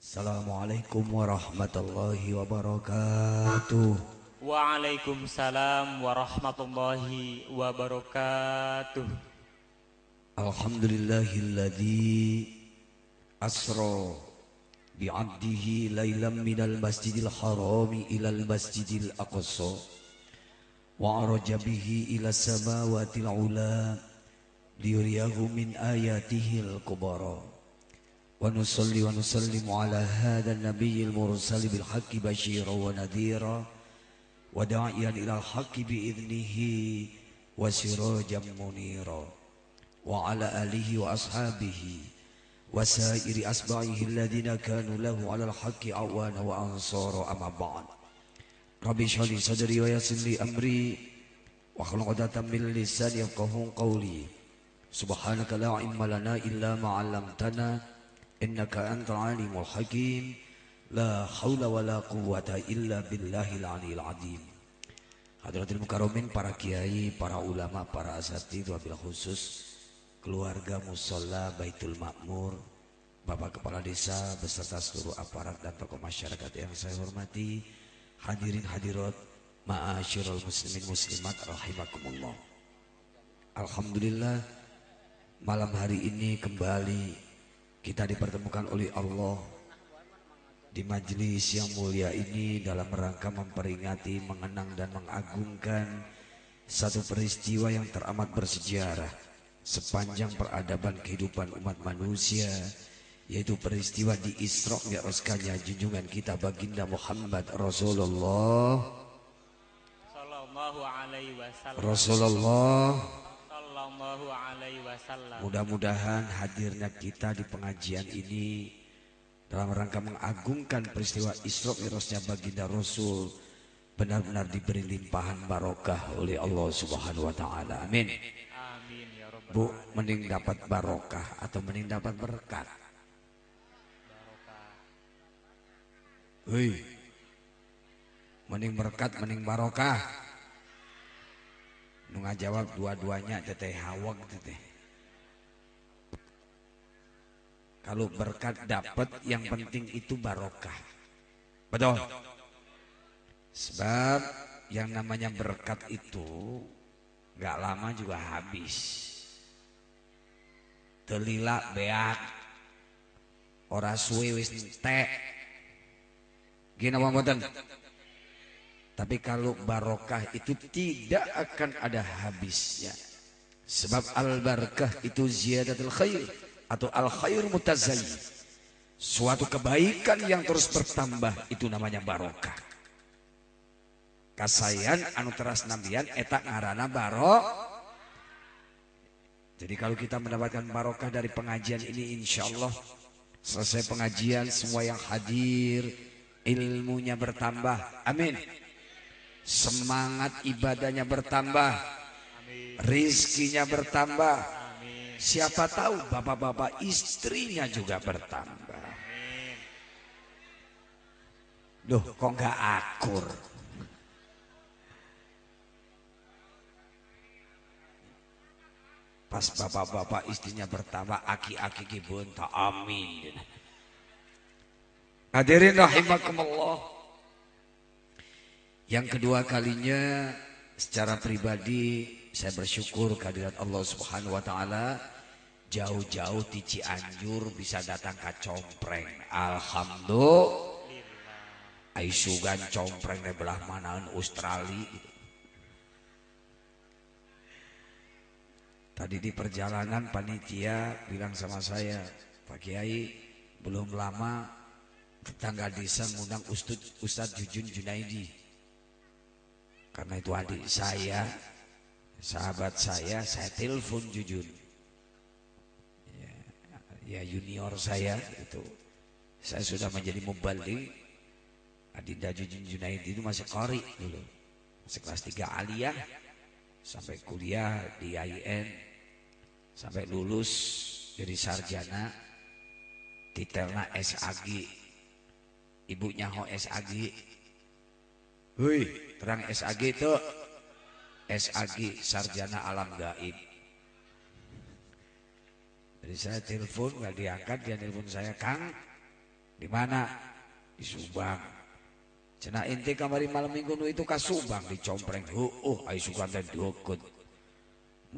Assalamualaikum warahmatullahi wabarakatuh. Waalaikumsalam warahmatullahi wabarakatuh. Alhamdulillahilladzi asra bi'abdihi lailam minal masjidil harami ilal masjidil aqsa wa araja bihi ila samawatil ula liyuriyahu min ayatihil kubara. Wa nusalli wa nusallimu ala hadha nabiyil mursali bil haqqi basyira wa nadhira wa da'iyan ilal haqqi bi'idnihi wa sirajan munira wa ala alihi wa ashabihi wa sairi asba'ihi alladhina kanu lahu ala al-haqqi awana wa ansara amma ba'd. Rabbi shrah li sadri wa yassir li amri wa hlul 'uqdatam min lisani yafqahu qawli. Subhanaka la ilma lana illa ma 'allamtana innaka antal alimul hakim. La haula wa la quwwata illa billahil aliyil azim. Hadratil mukarramin, para kiai, para ulama, para asatidz, wabil khusus keluarga musola Baitul Makmur, Bapak Kepala Desa beserta seluruh aparat dan tokoh masyarakat yang saya hormati, hadirin hadirat, ma'asyiral muslimin muslimat rahimakumullah. Alhamdulillah, malam hari ini kembali kita dipertemukan oleh Allah di majelis yang mulia ini dalam rangka memperingati, mengenang dan mengagungkan satu peristiwa yang teramat bersejarah sepanjang peradaban kehidupan umat manusia, yaitu peristiwa di Isra Mi'rajnya junjungan kita baginda Muhammad Rasulullah Sallallahu alaihi wasallam. Rasulullah. Sallallahu alaihi wasallam. Mudah-mudahan hadirnya kita di pengajian ini dalam rangka mengagungkan peristiwa Isra Mi'rajnya baginda Rasul benar-benar diberi limpahan barokah oleh Allah Subhanahu wa taala. Amin. Amin ya rabbal Bu, alamin. mending dapat barokah atau mending dapat berkat? Barokah. Hei. Mending berkat, mending barokah. Nu ngajawab dua-duanya teteh hawag teteh. Kalau berkat dapat, yang penting itu barokah. Betul. Sebab yang namanya berkat itu gak lama juga habis. Telila beak, ora suwe wis entek. Gini apa mboten? Tapi kalau barokah itu tidak akan ada habisnya. Sebab al-barakah itu ziyadatul khair atau al-khair mutazayyid. Suatu kebaikan yang terus bertambah itu namanya barokah. Kasayan anu teras nambian eta ngaranna barok. Jadi kalau kita mendapatkan barokah dari pengajian ini, insya Allah selesai pengajian semua yang hadir ilmunya bertambah. Amin. Semangat ibadahnya bertambah. Amin. Rizkinya bertambah. Amin. Siapa tahu bapak-bapak istrinya juga bertambah. Amin. Loh, kok nggak akur? Pas bapak-bapak istrinya bertambah, aki-aki kibun tak amin. Hadirin rahimakumullah. Yang kedua kalinya secara pribadi saya bersyukur kehadirat Allah Subhanahu wa taala, jauh-jauh di Cianjur bisa datang ke Compreng. Alhamdulillah. Ai sugan Compreng di belah manaan Australia. Tadi di perjalanan panitia bilang sama saya, Pak Kiai, belum lama tetangga desa ngundang Ustadz Jujun Junaidi. Karena itu adik saya, sahabat saya telepon Jujun. Ya junior saya itu. Saya sudah menjadi mubalik. Adinda Jujun Junaidi itu masih qori dulu. Masih kelas 3 aliyah. Sampai kuliah di IAIN, sampai lulus jadi sarjana, titelnya SAG, ibunya ho SAG. Hui, terang SAG itu SAG, sarjana alam gaib. Jadi saya telepon nggak diangkat, dia telepon saya, Kang Di mana? Di Subang. Cenah inti kamari malam minggu nu itu ka Subang dicompreng. Ai sugan teh deukeut.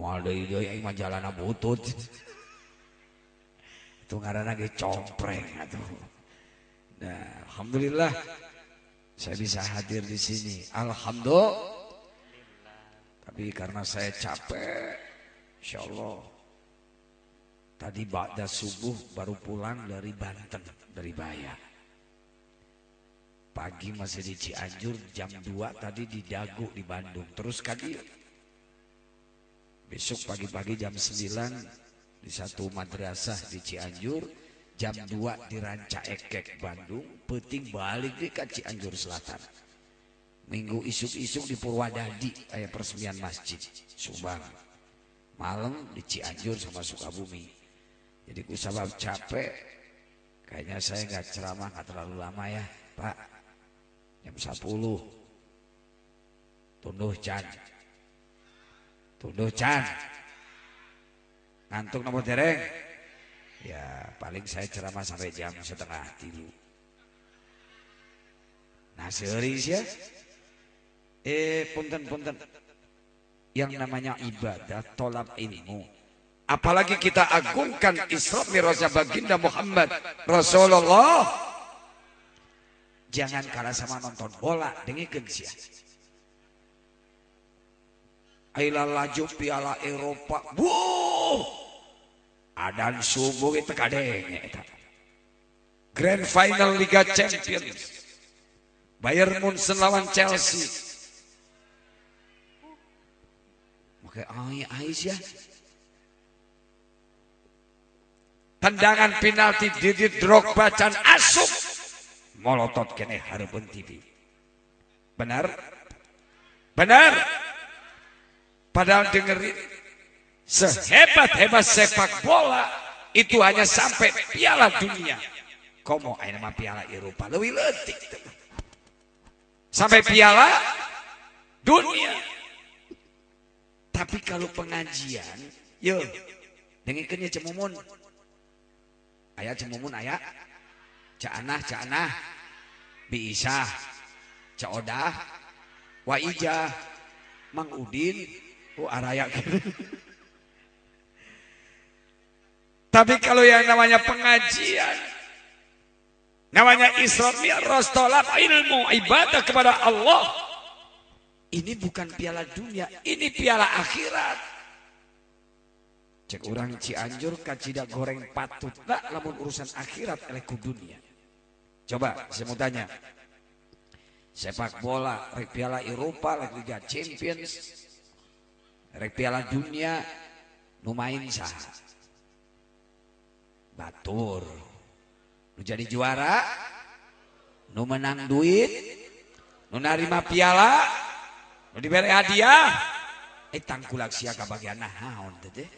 Moal deui aing mah jalana butut. Itu ngaranna ge compreng atuh. Nah, alhamdulillah saya bisa hadir di sini. Alhamdulillah. Tapi karena saya capek, insyaallah tadi ba'da subuh baru pulang dari Banten, dari Baya. Pagi masih di Cianjur, jam 2 tadi di Dago di Bandung. Terus ka dieu. Besok pagi-pagi jam 9 di satu madrasah di Cianjur, jam 2 di Ranca Ekek Bandung, penting balik di ka Cianjur Selatan. Minggu isuk-isuk di Purwadadi aya peresmian masjid Subang. Malam di Cianjur sama Sukabumi. Jadi ku sabab capek, kayaknya saya nggak ceramah nggak terlalu lama ya, Pak. Jam 10. Tunduh Can. Ngantuk nomor dereng. Ya paling saya ceramah sampai jam 2:30. Nah serius ya. Punten. Yang namanya ibadah, tolab ilmu. Apalagi kita agungkan Isra Mi'raj baginda Muhammad Rasulullah. Jangan kalah sama nonton bola, dengikeun sia. Aila laju Piala Eropa. Adan subuh itu kadenge eta. Grand Final Liga Champions. Bayern Munchen lawan Chelsea. Make ai sia. Tendangan penalti Didier Drogba can asup. Molotot kene hareupeun TV. Benar? Padahal dengerin, sehebat-hebat sepak bola itu hanya sampai Piala Dunia. Komo aya mah Piala Eropa leuwih leutik. Sampai Piala Dunia. Tapi kalau pengajian, yo dengikeun nya cemumun. Aya cemumun aya. Ca'anah, Biisah, Ca'odah, Waijah, Mang Udin, araya gitu. Tapi kalau yang namanya pengajian, namanya Isra Mi'raj, tolab ilmu, ibadah kepada Allah, ini bukan piala dunia, ini piala akhirat. Cek orang Cianjur kacida goreng patut lah lamun urusan akhirat eleku dunia. Coba saya mau tanya, sepak bola, rek Piala Eropa, rek Liga Champions, rek Piala Dunia, nu main saha? Batur. Nu jadi juara, nu menang duit, nu narima piala, nu diberi hadiah, tangkulak sia kabagian naon teh.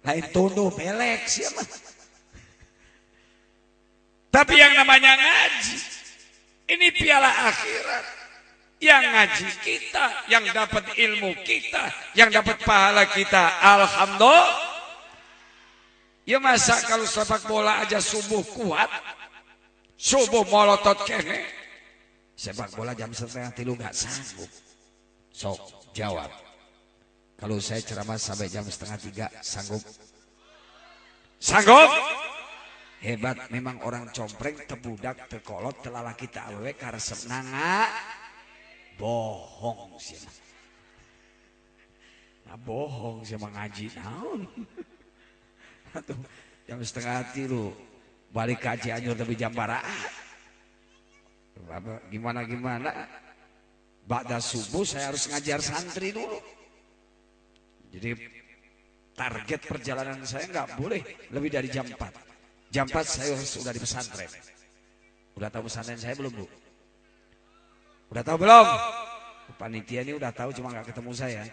Lain tunduh belek siapa? Tapi yang namanya ngaji, ini piala akhirat. Yang ngaji kita, yang dapat ilmu kita, yang dapat pahala kita. Alhamdulillah. Ya masa kalau sepak bola aja subuh kuat, subuh molotot kene, sepak bola jam 2:30 nggak sanggup. Sok jawab. Kalau saya ceramah sampai jam 2:30 sanggup? Sanggup? Hebat memang orang compreng, tebudak, tekolot, telalaki tak awewe karesep nanga bohong sih. Nah bohong sih ngaji naon. Atuh jam 2:30 balik ke Cianjur tapi jam baraat. Gimana ba'da subuh saya harus ngajar santri dulu. Jadi target perjalanan saya nggak boleh lebih dari jam 4. Jam 4 saya sudah di pesantren. Udah tahu pesantren saya belum, Bu? Udah tahu belum? Panitia ini udah tahu cuma nggak ketemu saya.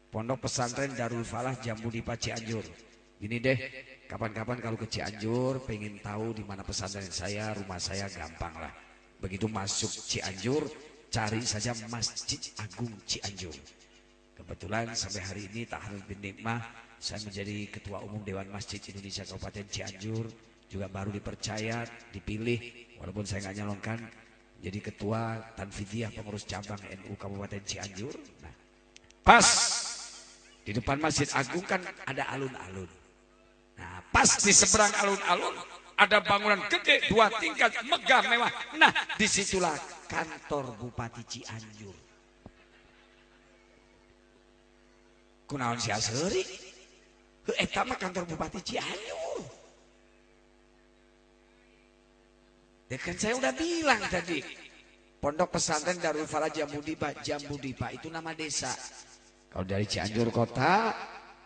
Pondok Pesantren Darul Falah Jambu Dipa Cianjur. Gini deh, kapan-kapan kalau ke Cianjur pengen tahu di mana pesantren saya, rumah saya gampang lah. Begitu masuk Cianjur, cari saja Masjid Agung Cianjur. Kebetulan sampai hari ini Tahlil bin Nikmah saya menjadi Ketua Umum Dewan Masjid Indonesia Kabupaten Cianjur, juga baru dipercaya, dipilih, walaupun saya nggak nyalonkan, jadi Ketua Tanfidiyah Pengurus Cabang NU Kabupaten Cianjur. Nah, pas di depan Masjid Agung kan ada alun-alun. Nah, pas di seberang alun-alun ada bangunan gede 2 tingkat megah mewah. Nah, disitulah kantor Bupati Cianjur. Kunaon sia seuri? Eta mah kantor Bupati Cianjur. Ya kan saya udah bilang tadi, Pondok Pesantren Darul Falah Jambudipa, Jambudipa itu nama desa. Kalau dari Cianjur kota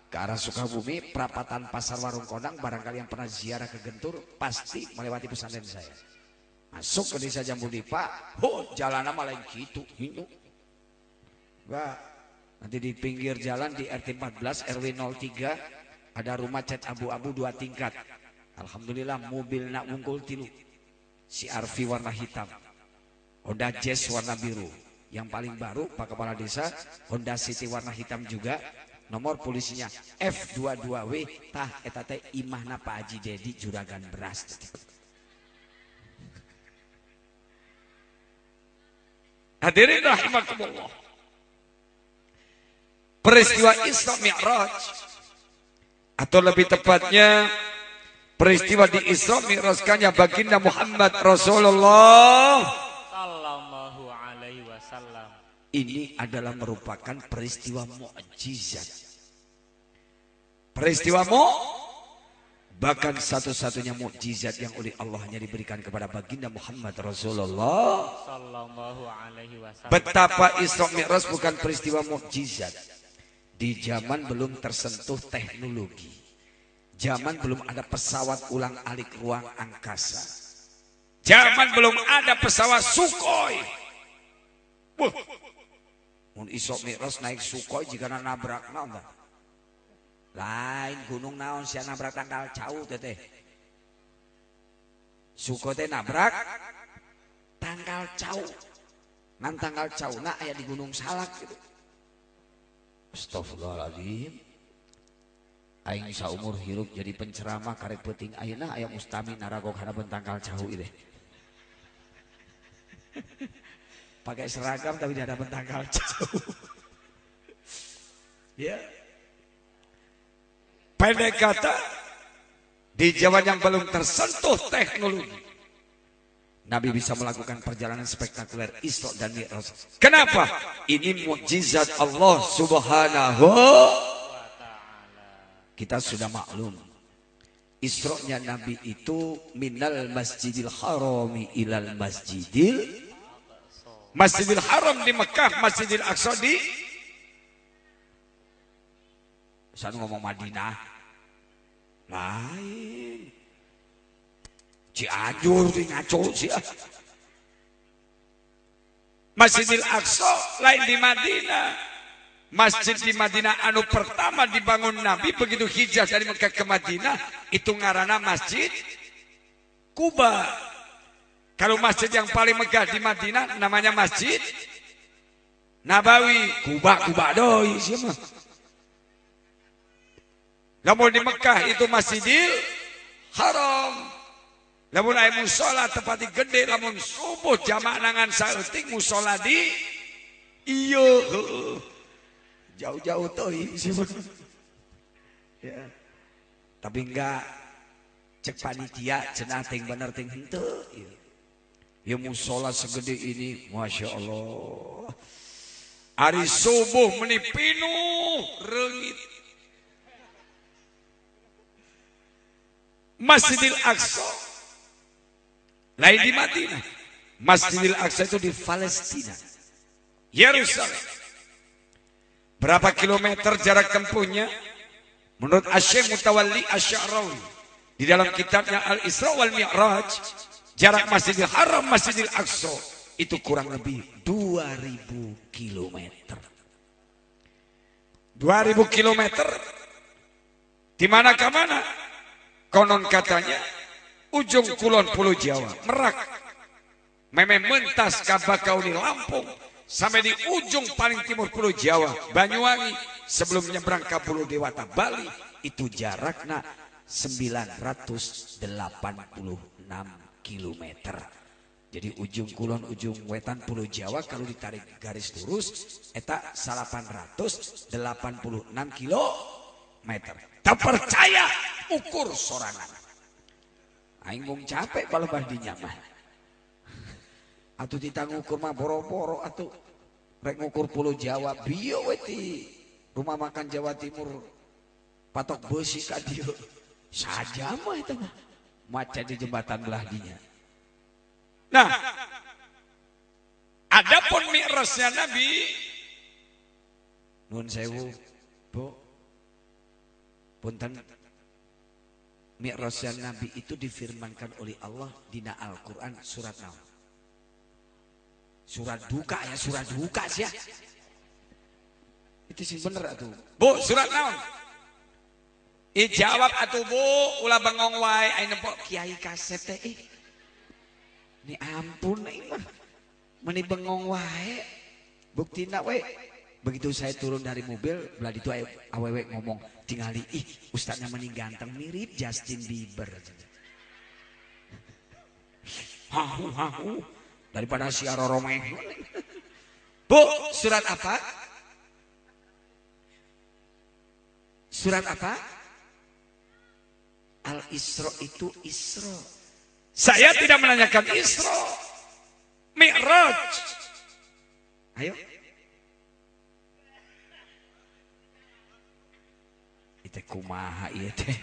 ke arah Sukabumi, perapatan Pasar Warung Kodang, barangkali yang pernah ziarah ke Gentur pasti melewati pesantren saya. Masuk ke desa Jambudipa, jalan nama lain gitu, hindu. Nanti di pinggir jalan di RT 14 RW 03 ada rumah cat abu-abu 2 tingkat. Alhamdulillah mobil nak wungkul tilu. CR-V warna hitam, Honda Jazz warna biru. Yang paling baru Pak Kepala Desa, Honda City warna hitam juga. Nomor polisinya F22W tah eta teh imahna Pak Haji Dedi Juragan Beras. Hadirin rahimakumullah. Peristiwa Isra Mi'raj, atau lebih tepatnya peristiwa di Isra Mi'rajkannya baginda Muhammad Rasulullah Sallallahu alaihi wasallam. ini adalah merupakan peristiwa mukjizat. Peristiwa bahkan satu-satunya mukjizat yang oleh Allahnya diberikan kepada baginda Muhammad Rasulullah Sallallahu alaihi wasallam. Betapa Isra Mi'raj bukan peristiwa mukjizat. Di zaman belum tersentuh teknologi, zaman belum ada pesawat ulang-alik ruang angkasa, zaman belum ada pesawat Sukhoi. Mun Isra Mi'raj naik Sukhoi jika nabrak naon tah? Lain gunung naon sia nabrak tangkal cau teh. Sukhoi teh nabrak tangkal cau. Ngan tangkal cauna aya di Gunung Salak gitu. Astagfirullahaladzim. Aing saumur hirup jadi penceramah karek peuting ayeuna aya mustami naragok hadapan tangkal cau ieu. Pakai seragam tapi di hadapan tangkal cau. Ya. Pendek kata, di zaman yang belum tersentuh teknologi, Nabi bisa melakukan perjalanan spektakuler Isra dan Mi'raj. Kenapa? Ini mukjizat Allah Subhanahu. Kita sudah maklum, Isra-nya Nabi itu minal Masjidil Harami ilal Masjidil Haram di Mekah, Masjidil Aqsa di saya ngomong Madinah lain. Cianjur di ngaco sih. Masjidil Aqsa lain di Madinah. Masjid di Madinah anu pertama dibangun Nabi begitu hijrah dari Mekah ke Madinah itu ngaranna Masjid Kuba. Kalau masjid yang paling megah di Madinah namanya Masjid Nabawi. Kuba doi sih mah. Namun di Mekah itu Masjidil Haram. Lamun aya musola tepati gede, lamun subuh jamaah nangan saeutik musola di ieu jauh-jauh teuing sih. Ya. Tapi enggak cek panitia cenah ting bener ting henteu. Ya musola segede ini, Masya Allah. Hari subuh meni pinuh reungit. Masjidil Aqsa lain di Madinah. Masjidil Aqsa itu di Palestina, Yerusalem. Berapa kilometer jarak tempuhnya? Menurut Asy-Syaikh Mutawalli Asy-Sya'rawi di dalam kitabnya Al-Isra wal Mi'raj, jarak Masjidil Haram Masjidil Aqsa itu kurang lebih 2000 kilometer. 2000 kilometer di mana ke mana? Konon katanya ujung kulon Pulau Jawa, Merak, meme mentas ka Bakauni Lampung, sampai di ujung paling timur Pulau Jawa, Banyuwangi, sebelum menyeberang ke Pulau Dewata, Bali, itu jaraknya 986 km. Jadi ujung kulon, ujung wetan Pulau Jawa kalau ditarik garis lurus, eta 886 km. Tak percaya, ukur sorangan. Aing mung capek balebah di nyaman. Atuh ditanggung ukur mah boro-boro atuh rek ngukur Pulau Jawa bieu we ti rumah makan Jawa Timur patok beusi ka dieu saja mah eta mah maca di jembatan belah dinya. Nah, adapun mi'rajnya Nabi nun sewu Bu punten, mi'rajnya Nabi itu difirmankan oleh Allah dina Al-Qur'an surat naon? Surat duka ya, surat duka sih ya. Itu sih bener atuh. Bu, surat naon? Ijawab atuh Bu, ulah bengong wae aya nepok kiai kaset teh. Ini ampun nih mah. Meni bengong wae. Buktina we. Begitu saya turun dari mobil, belah itu awewe ngomong, tingali ih ustadznya meni ganteng mirip Justin Bieber. Hahu. Daripada si Aroromeh. Bu, surat apa? Surat apa? Al-Isra itu Isra. Saya tidak menanyakan Isra. Mi'raj. Ayo. Itu kumaha ieu teh.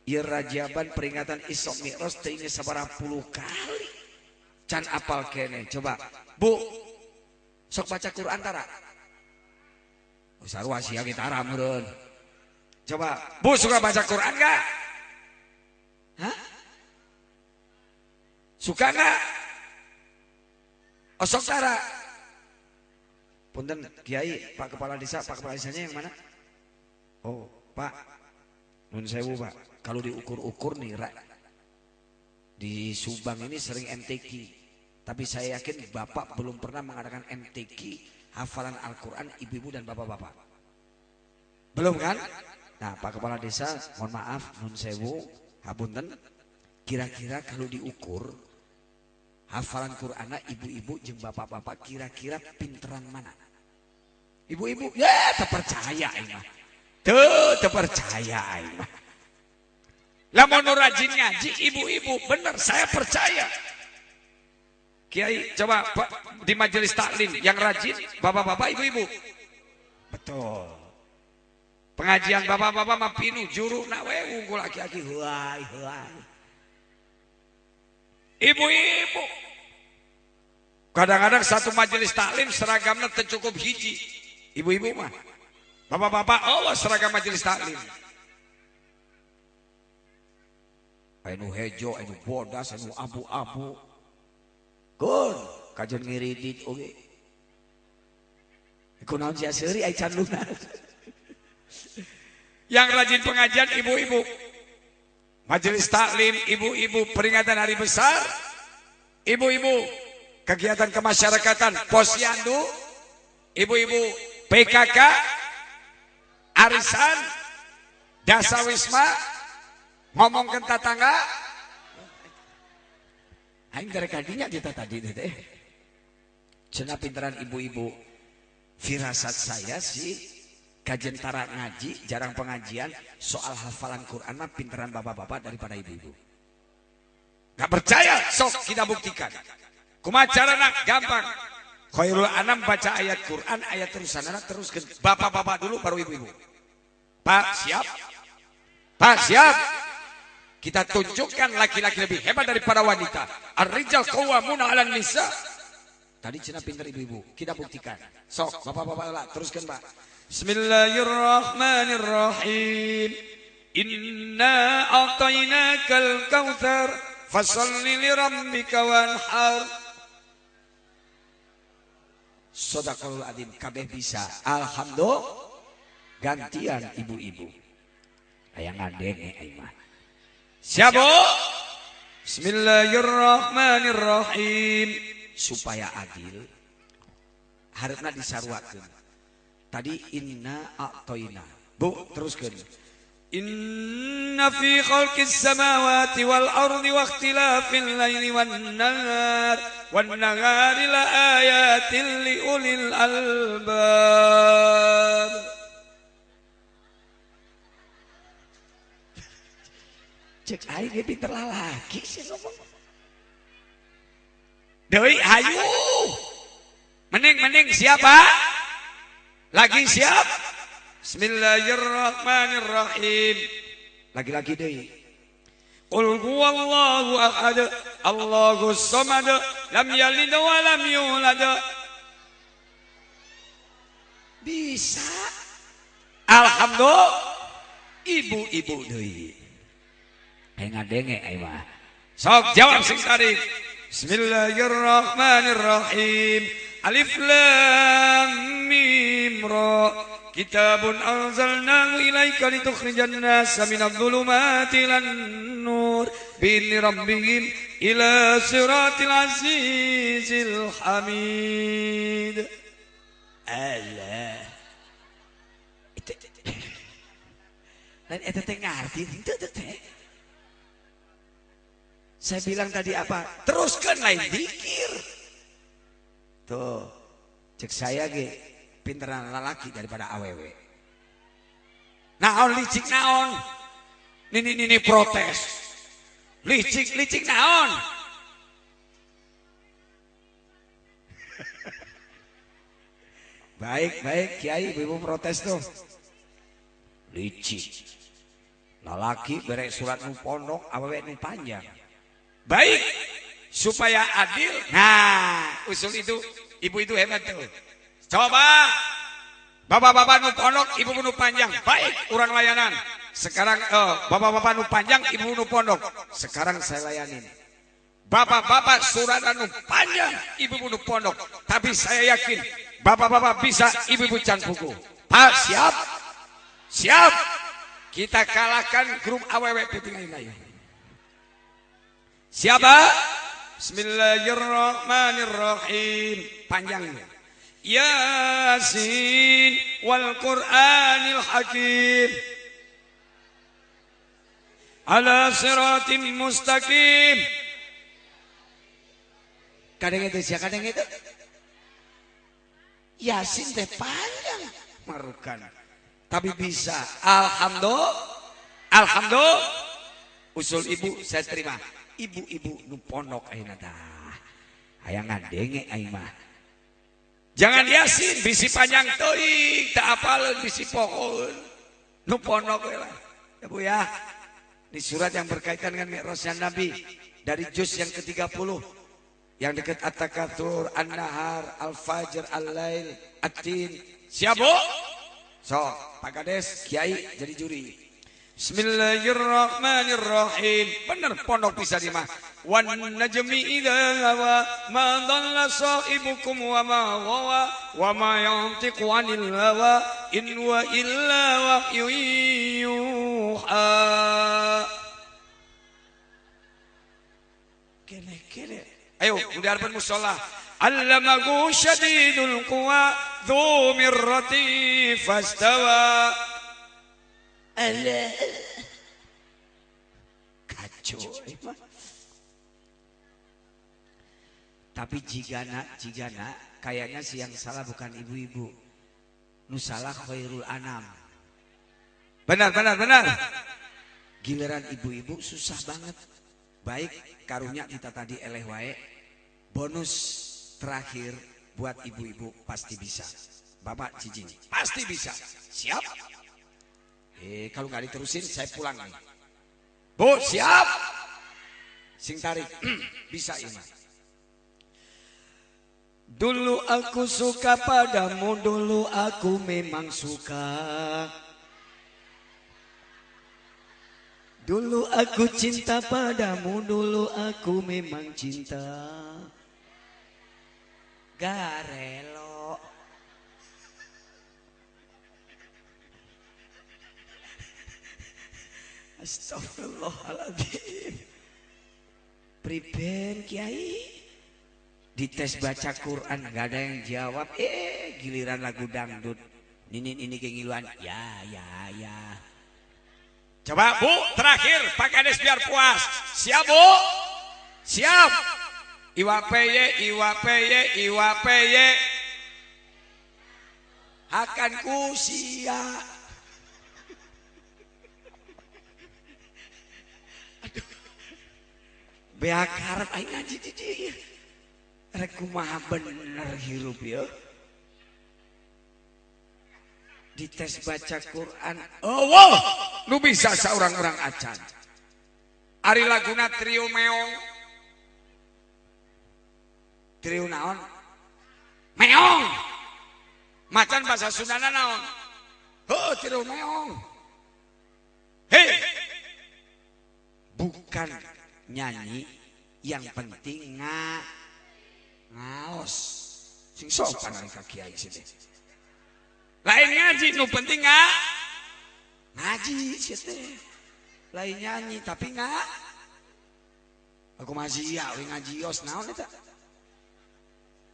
Ieu rajaban peringatan Isra Mi'raj teh ini sabaraha puluh kali. Can apal kene, coba Bu, sok baca Quran tara. Sarua sia gitara meureun. Coba, Bu suka baca Quran enggak? Hah? Suka enggak? Oh, sok tara. Punten Kiai, Pak Kepala Desa, Pak Kepala Desanya yang mana? Oh, Pak. Nun sewu, Pak. Kalau diukur-ukur nih, di Subang ini sering MTQ, tapi saya yakin Bapak belum pernah mengadakan MTQ hafalan Al-Quran ibu-ibu dan bapak-bapak. Belum kan? Nah Pak Kepala Desa, mohon maaf, nun sewu, hapunten, kira-kira kalau diukur hafalan Quran ibu-ibu jeung bapak-bapak kira-kira pinteran mana? Ibu-ibu, ya terpercaya ini mah. Terpercaya ini mah. Lamun rajin ngaji ibu-ibu bener saya percaya. Kiai coba Pak, di majelis taklim yang rajin bapak-bapak ibu-ibu. Betul. Pengajian bapak-bapak mah pinu juru nak we unggul aki-aki huai. Ibu-ibu. Kadang-kadang satu majelis taklim seragamnya tercukup hiji. Ibu-ibu mah. Bapak-bapak Allah seragam majelis taklim. Anu hejo, anu bodas, anu abu-abu. Kun, kajian ngiridit oge. Iku naon sia seuri ai can lunas. Yang rajin pengajian ibu-ibu. Majelis taklim ibu-ibu, peringatan hari besar. Ibu-ibu, kegiatan kemasyarakatan Posyandu, ibu-ibu PKK, arisan, dasawisma. Ngomong ke tetangga, aing dari kadinya kita tadi teh. Cenah pinteran ibu-ibu. Firasat saya sih kajian tara ngaji, jarang pengajian soal hafalan Quran mah pinteran bapak-bapak daripada ibu-ibu. Gak percaya? Sok kita buktikan. Kumaha carana? Gampang. Khairul anam baca ayat Quran, ayat terusanana teruskeun. Bapak-bapak dulu baru ibu-ibu. Pak siap? Pak siap? Kita tunjukkan laki-laki lebih hebat daripada wanita. Ar-rijal qawwamuna 'alan nisa. Tadi cenah pinter ibu-ibu. Kita buktikan. Sok, bapak-bapak lah, teruskan, Pak. Bismillahirrahmanirrahim. Inna a'tainakal kautsar fasholli li rabbika wanhar. Shadaqallahul adzim. Kabeh bisa. Alhamdulillah. Gantian ibu-ibu. Aya ngandenge aimah. Siap Bu? Bismillahirrahmanirrahim. Supaya adil, harapna disarwakeun. Tadi inna a'toina. Bu, teruskeun. Inna fi khalqis samawati wal ardi wa ikhtilafil laili wan nahari la ayatin li ulil albab. Cek aing ge pinter lalaki sih ngomong. Deui hayu. Mending siapa? Lagi siap? Bismillahirrahmanirrahim. Lagi-lagi deui. Qul huwallahu ahad, Allahus samad, lam yalid wa lam yulad. Bisa. Alhamdulillah. Ibu-ibu deui. Ngadenge ai mah. Sok jawab sing tadi. Bismillahirrahmanirrahim. Alif lam mim ra. Kitabun anzalnahu ilaika litukhrijan nasa minadh dhulumati ilan nur bi'izni rabbihim ila siratil azizil hamid. Allah. Lain eta teh ngarti henteu teh. Saya bilang tadi apa? Teruskan lain zikir. Tuh, cek saya ge pinteran lalaki daripada awewe. Naon licik naon? Nini protes. Licik naon? Baik Kiai, ibu protes tuh. Licik. Lalaki berek surat nu pondok, awewe nu panjang. Baik, supaya adil. Nah, usul itu, ibu itu hebat tuh. Coba, bapak-bapak nu pondok, ibu nu panjang. Baik, urang layanan. Sekarang, bapak-bapak nu panjang, ibu nu pondok. Sekarang saya layanin. Bapak-bapak surat nu panjang, ibu nu pondok. Tapi saya yakin, bapak-bapak bisa, ibu-ibu can buku. Pak, siap? Siap. Kita kalahkan grup awewe putih lain-lain. Siapa? Bismillahirrahmanirrahim. Panjangnya. Yasin wal Qur'anil Hakim. Ala siratim mustaqim. Kadang itu siapa kadang itu? Yasin teh panjang. Marukan. Tapi bisa. Alhamdulillah. Usul ibu saya terima. Ibu-ibu nu pondok ayeuna tah. Hayang ngadenge aing mah. Jangan Yasin bisi panjang teuing, teu apaleun bisi pohon. Nu pondok we lah. Ya Bu ya. Ini surat yang berkaitan dengan Mi'rajnya Nabi dari juz yang ke-30 yang dekat At-Takatsur, An-Nahar, Al-Fajr, Al-Lail, At-Tin. Siap Bu? So, Pak Kades, Kiai jadi juri. Bismillahirrahmanirrahim. Bener pondok bisa di mah. Wan najmi idza hawa ma dhalla sahibukum wa ma ghawa wa ma yantiqu 'anil hawa in wa illa wahyun yuha. Kene. Ayo, udah arep musholla. Allamahu syadidul quwa dzu mirrati fastawa. Allah. Kacau. Tapi jigana kayaknya si yang salah bukan ibu-ibu. Nu salah khairul anam. Benar. Giliran ibu-ibu susah banget. Baik karunya kita tadi eleh wae. Bonus terakhir buat ibu-ibu pasti bisa. Bapak Cicing pasti bisa. Siap? Kalau nggak diterusin saya pulang nih. Bu, siap? Sing tarik. Bisa ini. Dulu aku suka padamu, dulu aku memang suka. Dulu aku cinta padamu, dulu aku memang cinta. Garelo. Astagfirullahaladzim. Prepare Kiai. Dites baca Quran nggak ada yang jawab. Giliran lagu dangdut. Ini kengiluan. Ya. Coba Bu, terakhir Pak Kades biar puas. Siap Bu? Siap. Iwa peye. Akan ku sia. Aduh. Beak harap aing ngaji di dieu. Rek kumaha bener hirup ya. Dites baca Quran. Oh, wow. Lu bisa seorang orang acan. Ari laguna trio meong. Trio naon? Meong. Macan bahasa Sundana naon? Trio meong. Hei. Bukan nyanyi, yang penting ngaos. Sing sopan ari ka kiai sini. Lain ngaji, nu penting ngaji sih teh. Lain nyanyi tapi aku masih ya, ngaji yos naon eta.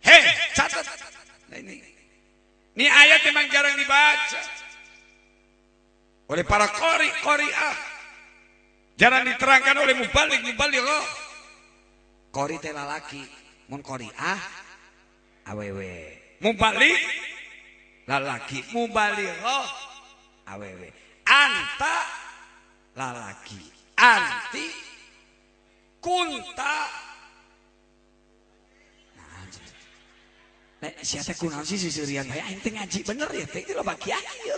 Hei, catat. Nah ini ayat memang jarang dibaca oleh para qari'ah. Jarang diterangkan oleh mubalik. Qari teh lalaki, mun qari'ah awewe. Mubalik lalaki, mubalighah awewe. Anta lalaki, anti kunta. Nah, siapa kunaon sih sisirian bae aing teh ngaji bener ya teh itu loba kiai ya.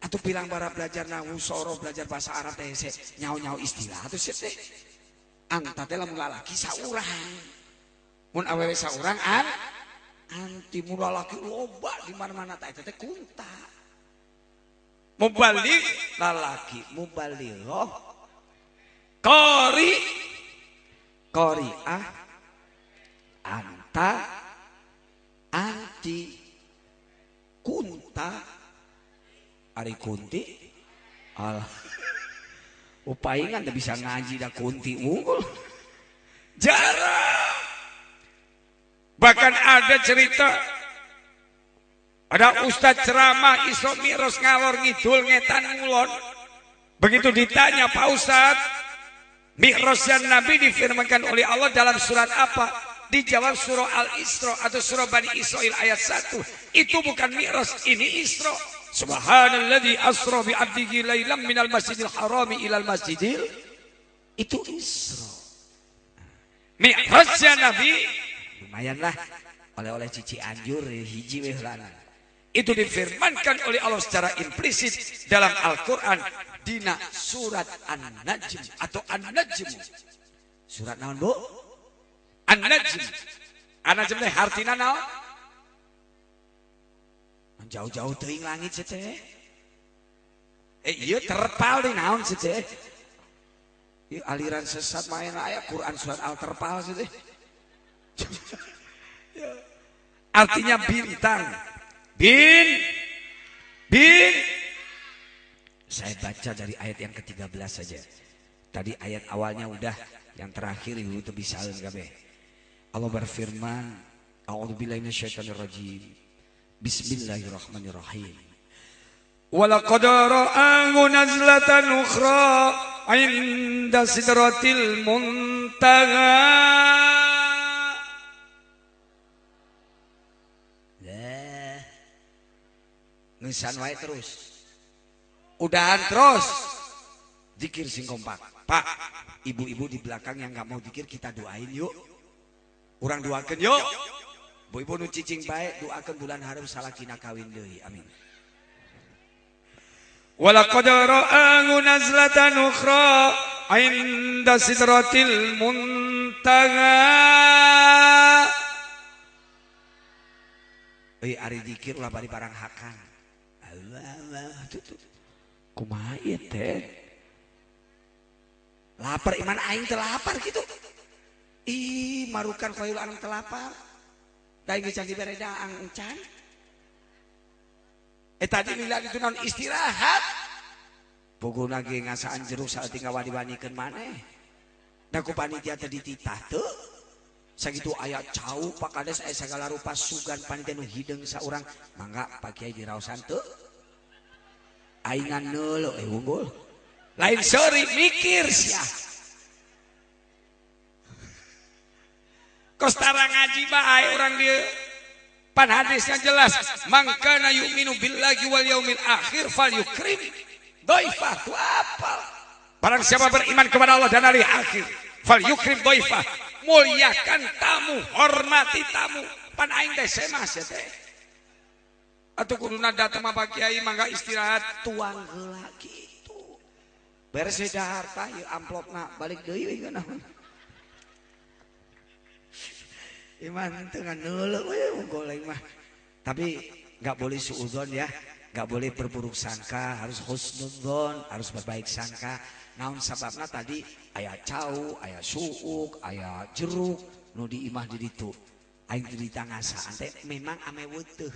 Atuh pilang bara belajar nahwu soro belajar bahasa Arab teh nyau istilah atuh sia teh. Anta teh lamun lalaki saurang. Mun awewe saurang anti mun lalaki loba di mana-mana teh teh kunta. Mubaligh lalaki, mubalighah qari'ah anta anti kunta ari kunti upaingan teh bisa ngaji da kunti unggul jarang. Bahkan ada cerita ada ustadz ceramah Isra Mi'raj ngalor ngidul ngetan ngulon. Begitu ditanya Pak Ustadz, Mi'rajnya Nabi difirmankan oleh Allah dalam surat apa? Dijawab surah Al-Isra atau surah Bani Israil ayat 1. Itu bukan Mi'raj, ini Isra. Subhanalladzi asra bi 'abdihi lailan minal masjidil harami ilal masjidil. Itu Isra. Mi'rajnya Nabi lumayanlah oleh cici anjur hiji weh lana. Itu difirmankan oleh Allah secara implisit dalam Al-Qur'an dina surat An-Najm atau An-Najm. Surat naon, Bu? An-Najm. An-Najm teh hartina naon? Jauh-jauh teuing langit teh. Ieu terpal di naon teh? Ieu aliran sesat main aya Quran surat Al-Terpal teh. Artinya bintang. Bin. Saya baca dari ayat yang ke-13 saja. Tadi ayat awalnya udah, yang terakhir itu bisa kabeh. Allah berfirman, A'udzubillahi minasyaitonirrajim. Bismillahirrahmanirrahim. Walaqad ra'ahu nazlatan ukhra 'inda sidratil muntaha. Ngesan wae terus. Udahan terus. Zikir sing kompak. Pak, ibu-ibu di belakang yang nggak mau zikir kita doain yuk. Urang doakeun yuk. Bu-ibu nu cicing bae doakeun bulan hareum salakina kawin deui. Amin. Walaqad ra'ahu nazlatan ukhra 'inda sidratil muntaha. Ari zikir ulah bari barang hakang. Kumaha ieu teh? Lapar iman aing teu lapar gitu. Ih, marukan koyul anu teu lapar. Da geus can dibere daang encan. Tadi lila itu naon istirahat. Pokona ge ngasaan jeruk saeutik ngawani-wanikeun maneh. Da ku panitia teh dititah teu. Sakitu aya cau Pak Kades aya sagala rupa sugan panitia nu hideung saurang mangga Pak Kiai diraosan teu aingan neuleuh unggul lain seuri mikir sia kostara ngaji bae urang dieu pan hadisnya jelas mangkana yu'minu billahi wal yaumil akhir falyukrim dhaifah tu apa barang siapa beriman kepada Allah dan hari akhir falyukrim dhaifah muliakan tamu hormati tamu pan aing teh semah sia teh atuh kuduna datang mah Pak Kiai mangga istirahat tuang heula kitu beres dahar tah ieu amplopna balik deui we naon iman teu nganeuleuh we goleng mah tapi enggak boleh suudzon ya enggak boleh berburuk sangka harus husnudzon harus berbaik sangka naon sababna tadi aya cau aya suuk aya jeruk nu diimah di ditu aing di tangasaan teh memang ame weuteuh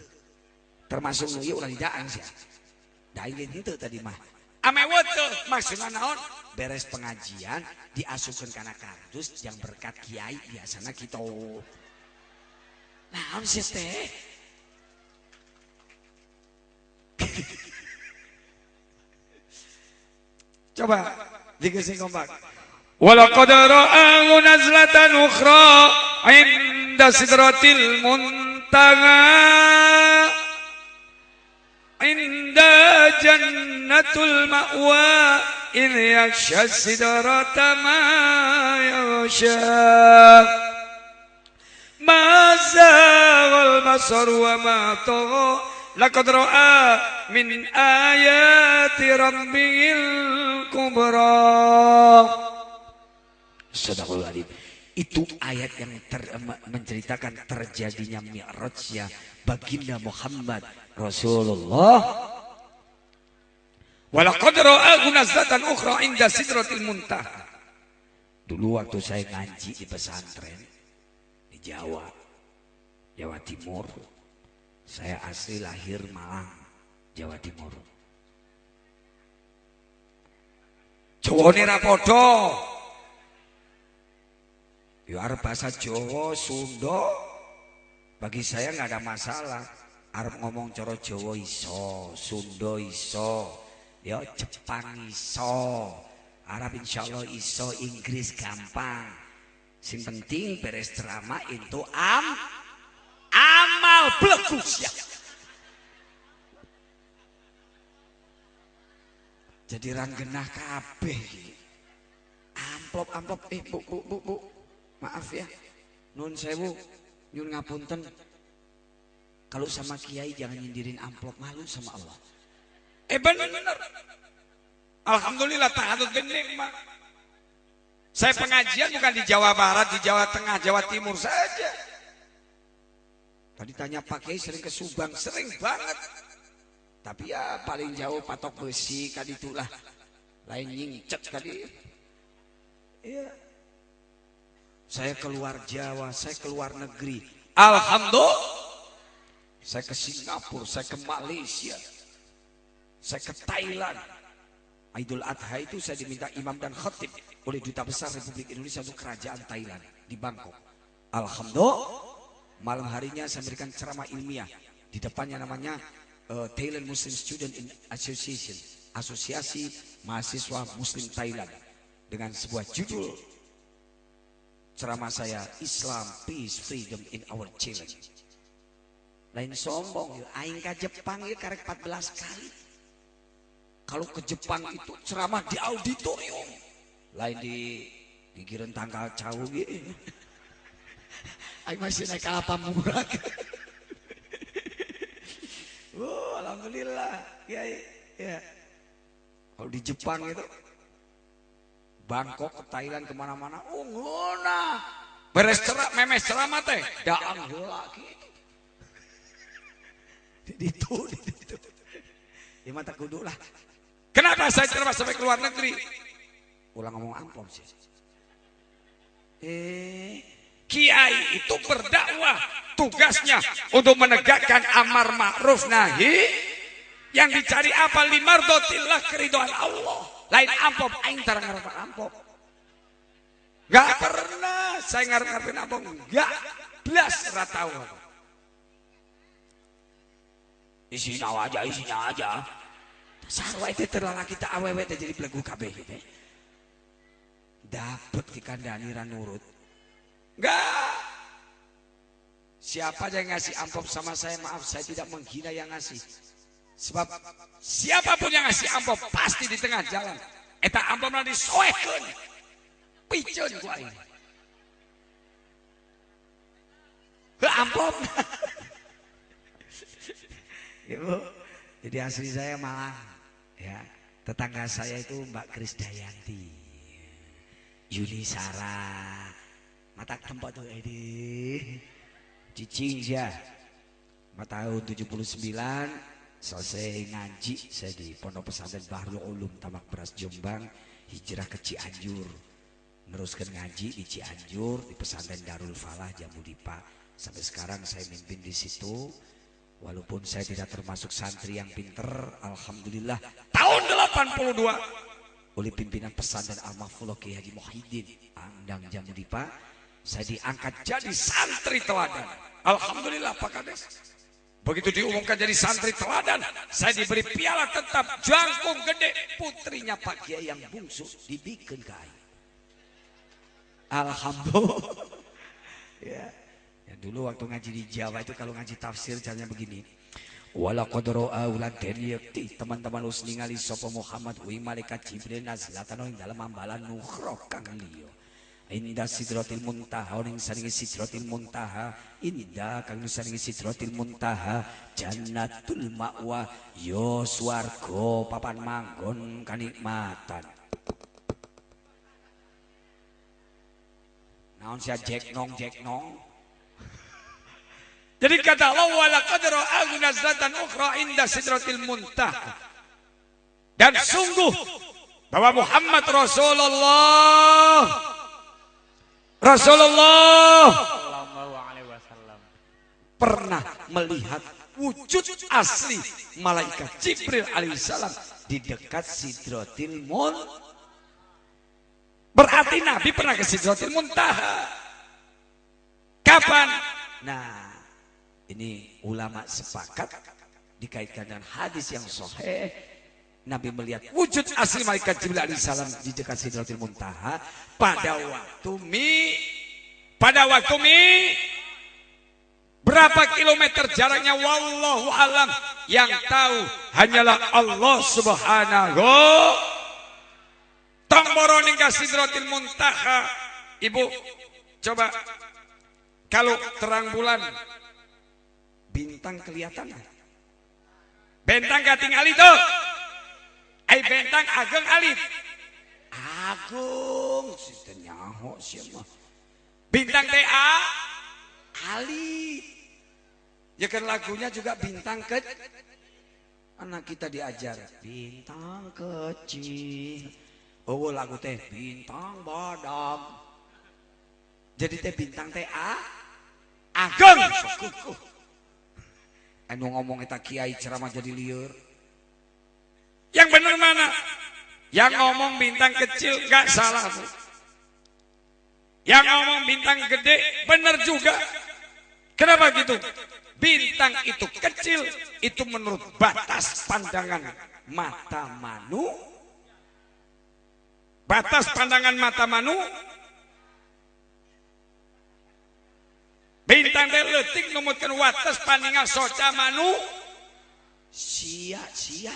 termasuk nu ieu ulah didaang sia da aing henteu tadi mah ame weuteuh maksudna naon beres pengajian diasukeun kana kardus yang berkat kiai biasana kitu naon sia teh coba digesing kompak walaqad ra'ahu nazlatan ukhra 'inda sidratil muntaha 'inda jannatul ma'wa idh yaghsha sidrata ma yaghsha ma zaghal basar wa ma tagha laqad ra'a min ayati rabbil kubra. Sadaqallahul adzim. Itu ayat yang menceritakan terjadinya Mi'rajnya baginda Muhammad Rasulullah. Walaqad ra'ahu nazlatan ukhra 'inda sidratil muntaha. Dulu waktu saya ngaji di pesantren di Jawa Timur. Saya asli lahir Malang, Jawa Timur. Jawane ra padha. Yo arep bahasa Jawa, Sunda. Bagi saya nggak ada masalah. Arep ngomong cara Jawa iso, Sunda iso, yo Jepang iso, Arab insyaallah iso, Inggris gampang. Sing penting beres ceramah itu amal blegus ya. Jadi ranggenah kabeh amplop bu maaf ya nun sewu nyun ngapunten kalau sama kiai jangan nyindirin amplop malu sama Allah bener alhamdulillah ta'adud bin nikmah saya pengajian bukan di Jawa Barat di Jawa Tengah Jawa Timur saja. Tadi tanya Pak Kiai sering ke Subang, sering banget. Tapi ya paling jauh Patok Besi kaditulah. Lain nyingcet kadi. Iya. Saya keluar Jawa, saya keluar negeri. Alhamdulillah. Saya ke Singapura, saya ke Malaysia. Saya ke Thailand. Idul Adha itu saya diminta imam dan khatib oleh Duta Besar Republik Indonesia untuk Kerajaan Thailand di Bangkok. Alhamdulillah. Malam harinya saya berikan ceramah ilmiah di depannya namanya Thailand Muslim Student Association, Asosiasi Mahasiswa Muslim Thailand, dengan sebuah judul ceramah saya Islam, Peace, Freedom in Our Challenge. Lain sombong, aing ka Jepang ya karek 14 kali. Kalau ke Jepang itu ceramah di auditorium, lain di gigireun tanggal cau gitu. Aing masih naik kapal murah. Alhamdulillah. Ya. Kalau di Jepang itu, Bangkok ke Thailand kemana-mana, ngona. Beres memes ceramah teh, daang heula gitu. Itu. Ya mata kudu lah. Kenapa saya ceramah sampai ke luar negeri? Ulang ngomong amplop sih. Kiai itu berdakwah, tugasnya untuk menegakkan amar ma'ruf nahi. Yang dicari apa? Limardotillah, keridhaan Allah. Lain amplop, aing tarang ngarep amplop. Gak pernah saya ngarep-ngarepin apa enggak. Belas ratau. Isinya aja. Sarwa itu terlalu kita awewe jadi pelegu kabeh gitu. Dapat dikandani ra nurut. Enggak. Siapa yang ngasih amplop sama saya, maaf saya tidak menghina yang ngasih. Sebab siapapun yang ngasih amplop pasti di tengah jalan. Eta amplopna disoekeun. Piceun ku aing. Heuh amplop. Ibu, jadi asli saya Malang. Ya, tetangga saya itu Mbak Krisdayanti. Yuni Sarah. Mata tempat tuh cicing ya. Tahun 79 selesai ngaji saya di Pondok Pesantren Bahrul Ulum Tamak Beras Jombang, hijrah ke Cianjur. Neruskan ngaji di Cianjur di Pesantren Darul Falah Jamudipa. Sampai sekarang saya mimpin di situ. Walaupun saya tidak termasuk santri yang pinter, alhamdulillah tahun 82 oleh pimpinan pesantren Al-Mahfudh Kiai Haji Muhyiddin Andang Jamudipa, saya diangkat jadi santri teladan. Alhamdulillah Pak Kades. Begitu diumumkan jadi santri teladan, saya diberi piala tetap jangkung gede, putrinya Pak Kiai yang bungsu dibikin kai. Alhamdulillah. Ya. Ya dulu waktu ngaji di Jawa itu kalau ngaji tafsir caranya begini. Wala qadra auladen yakti teman-teman us ningali sapa Muhammad wi malaikat Jibril nazlatan ing dalam ambalan nukhra kang liya. Indah sidratil muntaha ning saringe sidratil muntaha, indah kang saringe sidratil muntaha jannatul ma'wa yo swarga papan manggon kanikmatan. Naon sia jek nong. Jadi kata Allah wala qad ra'ahu nazlatan ukhra inda sidratil muntaha. Dan sungguh bahwa Muhammad Rasulullah Sallallahu alaihi wasallam pernah melihat wujud asli malaikat Jibril alaihissalam di dekat Sidratil Muntaha. Berarti Nabi pernah ke Sidratil Muntaha. Kapan? Nah, ini ulama sepakat dikaitkan dengan hadis yang sahih. Nabi melihat wujud asli malaikat Jibril alaihissalam di dekat Sidratil Muntaha pada waktu berapa kilometer jaraknya wallahu alam, yang tahu hanyalah Allah subhanahu. Tong boroning ka Sidratil Muntaha. Ibu coba kalau terang bulan bintang kelihatan. Bentang katingali tuh. Ai bentang ageng alit. Agung sistem nyaho siapa. Bintang TA alit. Ya kan lagunya juga bintang anak kita diajar bintang kecil. Oh lagu teh bintang badam. Jadi teh bintang TA ageng. Anu ngomong eta kiai ceramah jadi liur. Yang benar mana? Yang ngomong bintang kecil gak salah. Yang ngomong bintang gede benar juga. Kenapa gitu? Bintang itu kecil, itu menurut batas pandangan mata manu. Batas pandangan mata manu. Bintang teh leutik numutkeun wates paningal soca manu. Sia-sia.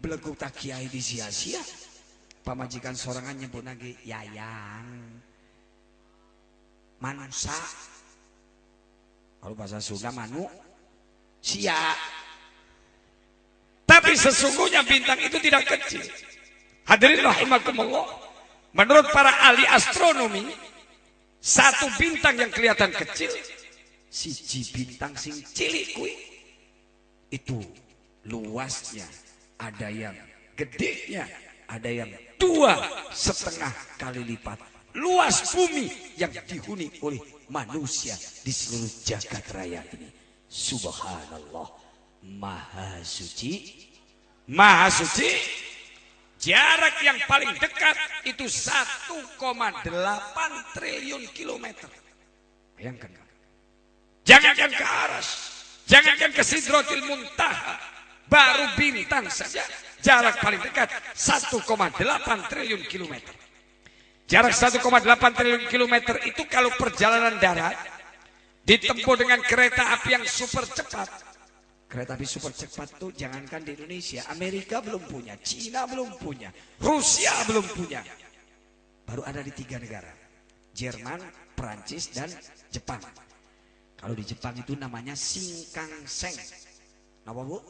Belegu tak kiai di sia-sia. Pamajikan sorangan nyebut lagi yayang. Manusa. Kalau bahasa Sunda manu. Sia. Tapi sesungguhnya bintang itu tidak kecil. Hadirin rahimakumullah. Menurut para ahli astronomi, satu bintang yang kelihatan kecil, siji bintang sing cilik kuwi itu luasnya ada yang gedenya, ada yang 2,5 kali lipat luas bumi yang dihuni oleh manusia di seluruh jagat raya ini. Subhanallah, maha suci Jarak yang paling dekat itu 1,8 triliun kilometer. Bayangkan. Jangankan ke Aras, jangankan ke Sidratil Muntaha, baru bintang saja jarak paling dekat 1,8 triliun kilometer. Jarak 1,8 triliun kilometer itu kalau perjalanan darat ditempuh dengan kereta api yang super cepat. Kereta api super cepat tuh jangankan di Indonesia, Amerika belum punya, Cina belum punya, Rusia belum punya. Baru ada di 3 negara, Jerman, Perancis, dan Jepang. Kalau di Jepang itu namanya Shinkansen. Kenapa bu?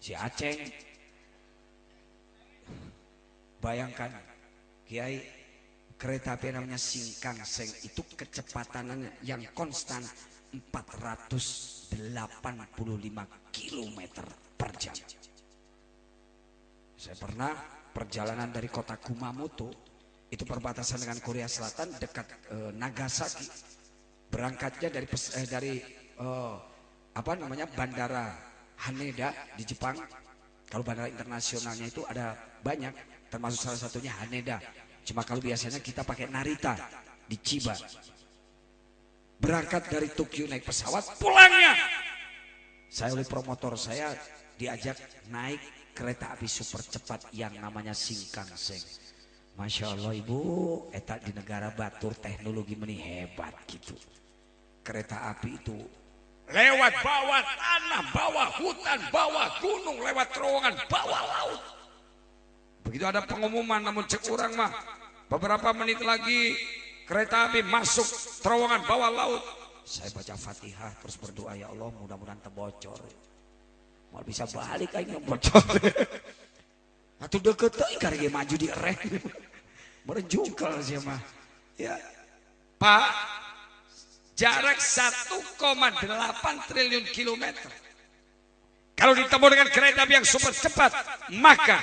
Si Aceng. Bayangkan, Kiai, kereta api namanya Shinkansen itu kecepatannya yang konstan 485 km per jam. Saya pernah perjalanan dari kota Kumamoto, itu perbatasan dengan Korea Selatan dekat Nagasaki. Berangkatnya dari bandara Haneda di Jepang. Kalau bandara internasionalnya itu ada banyak, termasuk salah satunya Haneda. Cuma kalau biasanya kita pakai Narita di Chiba. Berangkat dari Tokyo naik pesawat, pulangnya saya oleh promotor saya diajak naik kereta api super cepat yang namanya Shinkansen. Masya Allah ibu, eta di negara batur teknologi meni hebat gitu. Kereta api itu lewat bawah tanah, bawah hutan, bawah gunung, lewat terowongan, bawah laut. Begitu ada pengumuman, namun cek orang mah beberapa menit lagi kereta api masuk terowongan bawah laut. Saya baca Fatihah terus berdoa, ya Allah mudah-mudahan terbocor. Mau bisa balik aja bocor. Atau deket karya maju di rem. Berjungkal sih mah. Ya. Pak, jarak 1,8 triliun kilometer. Kalau ditempuh dengan kereta api yang super cepat, maka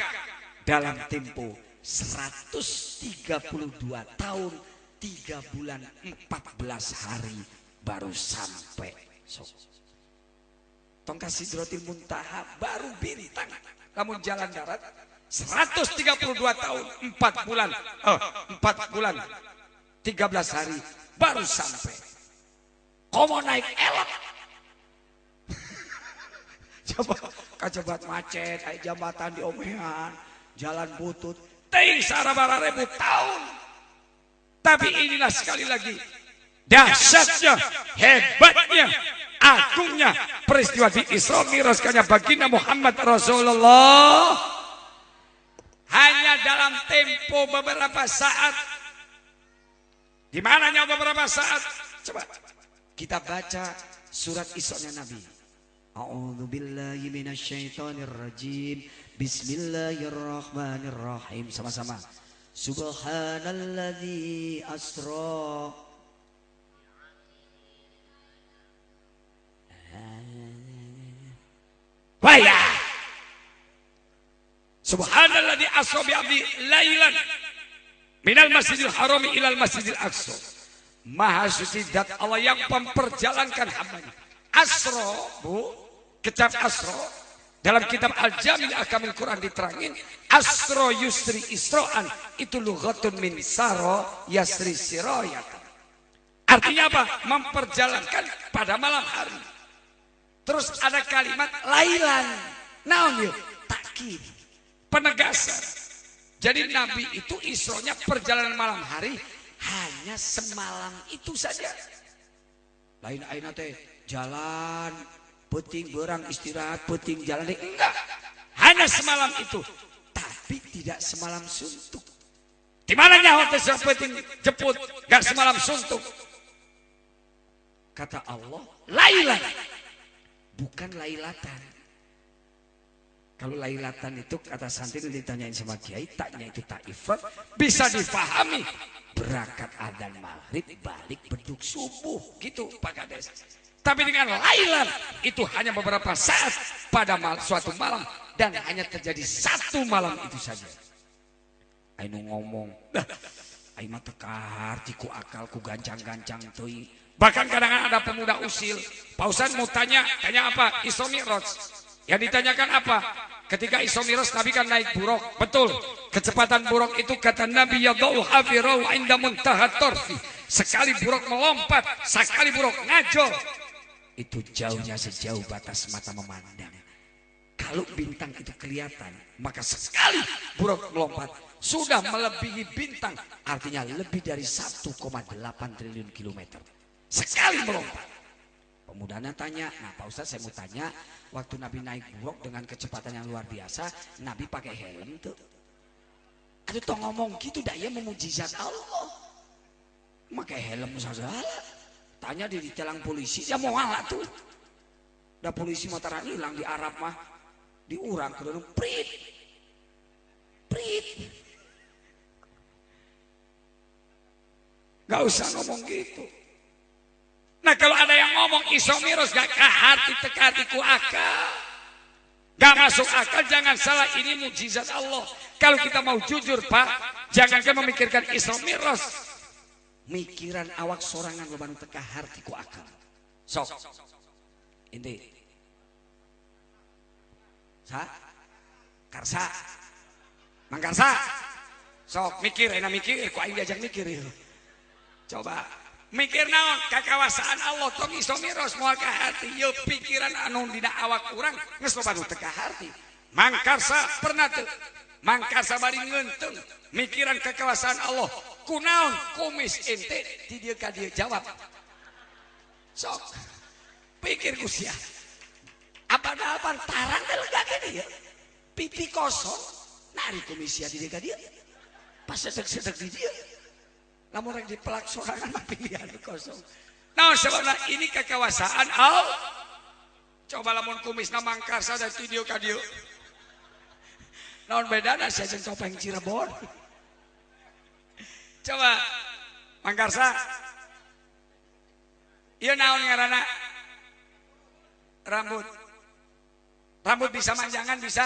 dalam tempo 132 tahun 3 bulan 14 hari baru sampai. Tongkat Sidratil Muntaha baru bintang. Namun jalan darat 132 tahun 4 bulan 13 hari baru sampai. Komo naik elok. Coba kacebat macet, jambatan di omehan, jalan butut, ting sarabara ribu tahun. Tapi inilah sekali lagi dahsyatnya, hebatnya, agungnya peristiwa di Isra Mi'rajnya baginda Muhammad Rasulullah. Hanya dalam tempo beberapa saat. Di mananya beberapa saat? Coba kita baca surat Isra-nya Nabi. A'udzu billahi minasyaitonir rajim. Bismillahirrahmanirrahim. Sama-sama. Subhanalladzi asra waya. Subhanalladzi asra bi'abdi lailan minal masjidil harami ilal masjidil aqsa. Maha suci zat Allah yang memperjalankan hambanya. Asra, bu, kitab Asra dalam kitab Al-Jami' Ahkamil Quran diterangin asra yusri isro'an itu lughatun min sara yasri sirayatan. Artinya apa? Memperjalankan pada malam hari. Terus ada kalimat lailan. Naon yuk? Takkid. Penegasan. Jadi Nabi itu isronya perjalanan malam hari hanya semalam itu saja. Lain aina teh jalan penting berang istirahat penting jalan deh. Enggak. Hanya semalam itu. Tapi tidak semalam suntuk. Di mana nyawa teh penting jemput enggak semalam suntuk. Kata Allah, lailan. Bukan lailatan. Kalau lailatan itu kata santri ditanyain sama kiai, taknya itu tak ifrat, bisa difahami. Berangkat adzan maghrib, balik beduk subuh, gitu Pak Kades. Tapi dengan lailan itu hanya beberapa saat pada suatu malam dan hanya terjadi satu malam itu saja. Ayo ngomong, ayo mah tekar, tiku akal, ku gancang-gancang teuing. Bahkan kadang-kadang ada pemuda usil, Pak Ustaz mau tanya apa? Isra Mi'raj. Yang ditanyakan apa? ketika Isra Mi'raj Nabi kan naik buruk. Betul. Kecepatan buruk itu kata Nabi yadau hafirahu inda muntaha torfi. Sekali buruk melompat, sekali buruk ngajol. Itu jauhnya sejauh batas mata memandang. Kalau bintang itu kelihatan, maka sekali buruk melompat sudah melebihi bintang, artinya lebih dari 1,8 triliun kilometer. Sekali melompat. Pemudanya tanya, nah Pak Ustadz saya mau tanya, waktu Nabi naik buruk dengan kecepatan yang luar biasa, Nabi pakai helm tuh. Aduh toh ngomong gitu, dah ya memujizat Allah. Pakai helm saja. Tanya di telang polisi, dia mau ngalah tuh. Dah polisi mataran hilang di Arab mah, diurang ke dalam prit. Gak usah ngomong gitu. Nah kalau ada yang ngomong Isra Mi'raj gak kahati tekati ku akal, gak masuk akal, jangan salah, ini mujizat Allah. Kalau kita mau jujur Pak, jangankan memikirkan Isra Mi'raj, mikiran awak sorangan beban teka hati ku akal. Sok inti karsa mangkarsa sok mikir, enak mikir, ku aing diajak mikir ya. Coba mikir naon kakawasaan Allah tong Isra Mi'raj moal ka hati, ye pikiran anu dina awak urang geus loba nu teu ka hati. Mangkarsa pernah teu? Mangkarsa bari ngeunteung mikiran kakawasaan Allah. Kunaon kumis ente ti dieu ka dieu jawab. Sok pikir ku sia. Apa-apa tarang teh lega ke dieu. Pipi kosong nari kumis sia di dieu ka dieu. Pas sedek-sedek di dieu. Namun yang dipelak sorangan mah pilihan kosong. Nah sebabnya ini kekawasaan Allah. Coba lamun kumisna mangkarsa dan video kadio. Naon bedana sia jeung topeng Cirebon. Coba mangkarsa. Ieu naon ngaranna? Rambut. Rambut bisa manjangan, bisa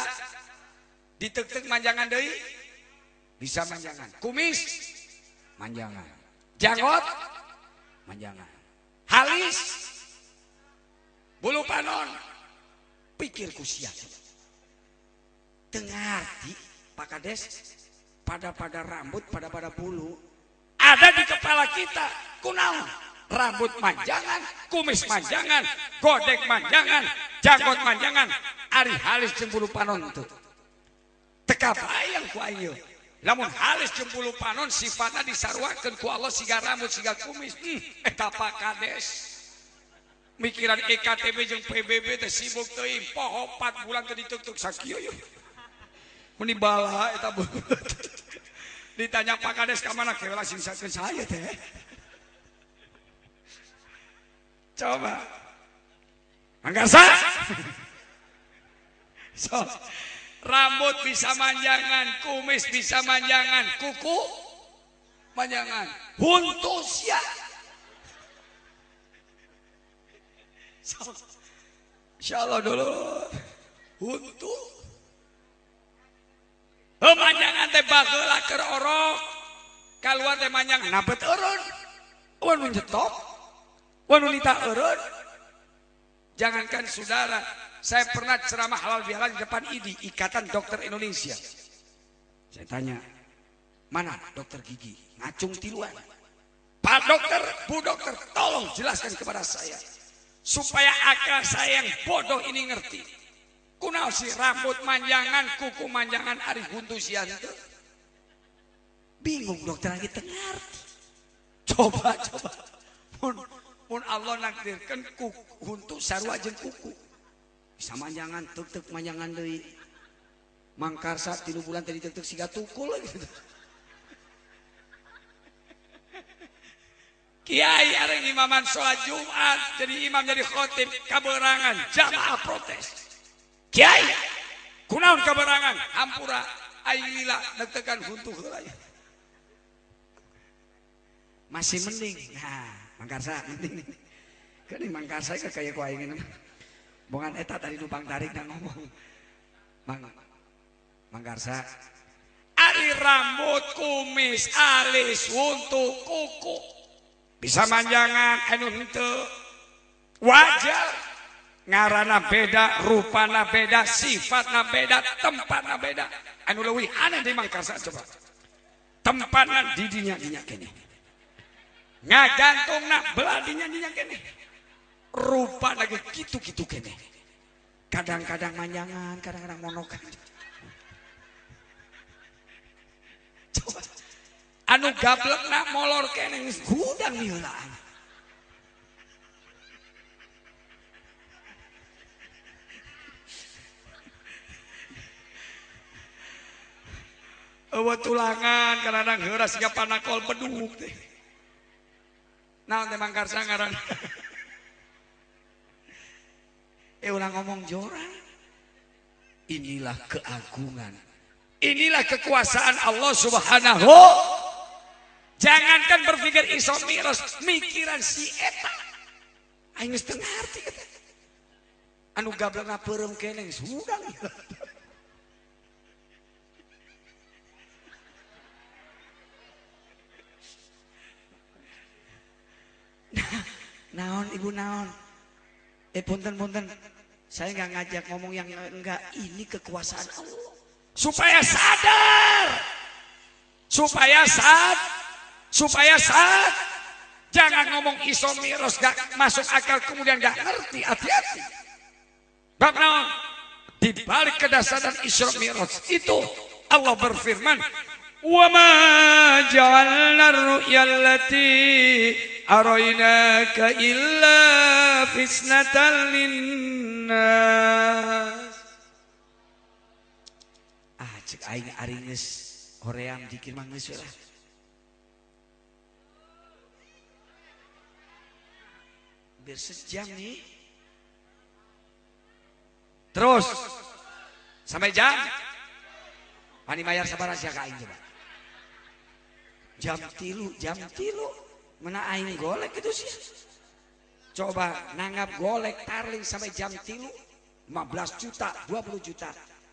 ditek-tek manjangan deui. Bisa manjangan. Kumis manjangan, janggot manjangan, halis, bulu panon, pikir kusia. Tengarti Pak Kades, pada rambut, pada bulu, ada di kepala kita. Kunaon? Rambut manjangan, kumis manjangan, godek manjangan, janggot manjangan, ari halis jeung bulu panon itu. Teka bayang ku ayeuna. Lamun halis jeung bulu panon sifatna disarwakeun ku Allah siga rambut siga kumis. Eta Pak Kades. Mikiran EKTB jeung PBB teh sibuk teuing poho 4 bulan teh dituk-tuk sakieu yeuh. Mun dibala eta beut. Ditanya Pak Kades ka mana ke langsung sakeun saya teh. Coba. Mangkarsa. So rambut bisa manjangan, kumis bisa manjangan, kuku manjangan, huntu sia. Insyaallah dulu huntu. Manjangan teh bageula keur orok. Kaluar teh manjangan napet eureun. Wan nyetok. Wan nita eureun. Jangankan saudara, saya pernah ceramah halal bihalal di depan IDI, Ikatan Dokter Indonesia. Saya tanya, mana dokter gigi? Ngacung tiluan. Pak dokter, Bu dokter, tolong jelaskan kepada saya. Supaya akal saya yang bodoh ini ngerti. Kunaon sih rambut manjangan, kuku manjangan, ari huntu sian itu. Bingung dokter lagi ngerti. Coba. Mun Allah nakdirkan huntu sarua jeung kuku. Bisa manjangan, tek manjangan deui. Mangkarsa 3 bulan tadi tek siga tukul gitu. Kiai areng imaman sholat Jumat, jadi imam jadi khotib kaberangan, jamaah protes. Kiai, kunaon kaberangan? Hampura aing lila deg-degan huntu heula. Masih mending. Nah, Mangkarsa mending. Kan Mangkarsa kayak ku aing ini. Bongan eta tadi numpang tarik dan ngomong. Mangkarsa. Ari rambut, kumis, alis, huntu, kuku. Bisa manjangan, anu henteu. Wajar. Ngarana beda, rupana beda, sifatna beda, tempatna beda. Anu leuwih aneh di Mangkarsa coba. Tempatna di dinya kene. Ngagantungna belah dinya kene. Rupa lagi gitu-gitu kene. Kadang-kadang manjangan, kadang-kadang monokan. Coba. Anu gablekna molor kene geus gudang miheulaan. Eueuh tulangan kadang-kadang heuras siga panakol bedug teh. Naon teh Mangkarsa ngaranna? Ulah ngomong jorang. Inilah keagungan. Inilah kekuasaan Allah Subhanahu. Jangankan berpikir iso miros, mikiran si eta. Aing geus teu ngarti kata. Anu gablekna peureum keneh sudang. Naon ibu naon? Punten. Saya nggak ngajak ngomong yang enggak. Ini kekuasaan Allah. Supaya sadar. Supaya sad. Jangan ngomong iso miros gak masuk akal kemudian gak ngerti. Hati-hati. Bab naon? Di balik kedasaran Isra Mi'raj itu Allah berfirman, "Wa ma ja'alna ar-ru'ya allati araynaka illa fitnatan linnas." Cek aing ari geus hoream dikir mah geus we lah. Biar sejam nih. Terus sampai jam. Pani mayar sabaraha sia ka aing coba. Jam tilu. Mana aing golek itu sih. Coba nanggap golek tarling sampai jam 3, 15 juta, 20 juta.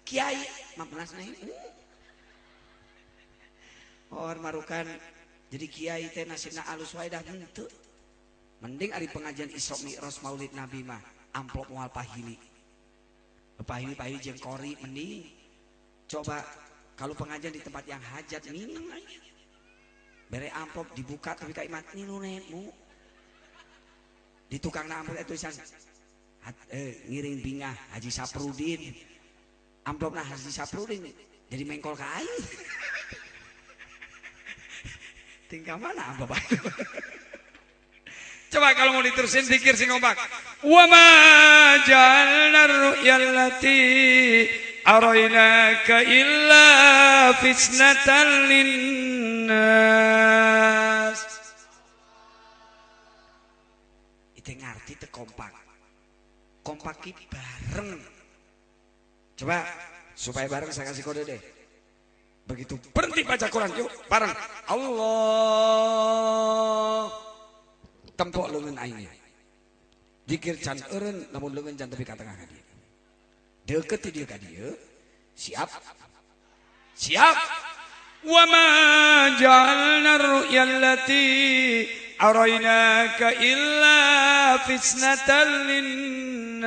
Kiai 15 naik. Marukan jadi kiai teh nasibna alus wae dah henteu. Mending ari pengajian Isra Mi'raj Maulid Nabi mah amplop moal pahili. Pahili jeung kori mending. Coba kalau pengajian di tempat yang hajat minim aja. Bere amplop dibuka tapi ka imat nilu nemu. Di tukangna amplop itu tulisan ngiring bingah Haji Saprudin. Amplopna Haji Saprudin jadi mengkol ka aing. Tinggal mana amplop itu? Coba kalau mau diterusin zikir sing ngobak. Wa ma ja'alna ar-ru'ya allati araynaka illa fitnatan linnas. Itu ngarti teu kompak. Kompaki bareng. Coba supaya bareng saya kasih kode deh. Begitu berhenti baca Quran yuk bareng. Allah. Tempok leungeun aing. Dikir can eureun namun leungeun can tepi ka tengah ka dieu. Deukeut ti dieu ka dieu. Siap. Wa ma ja'alna ar-ru'ya allati araynaka illa fitnatan linnas.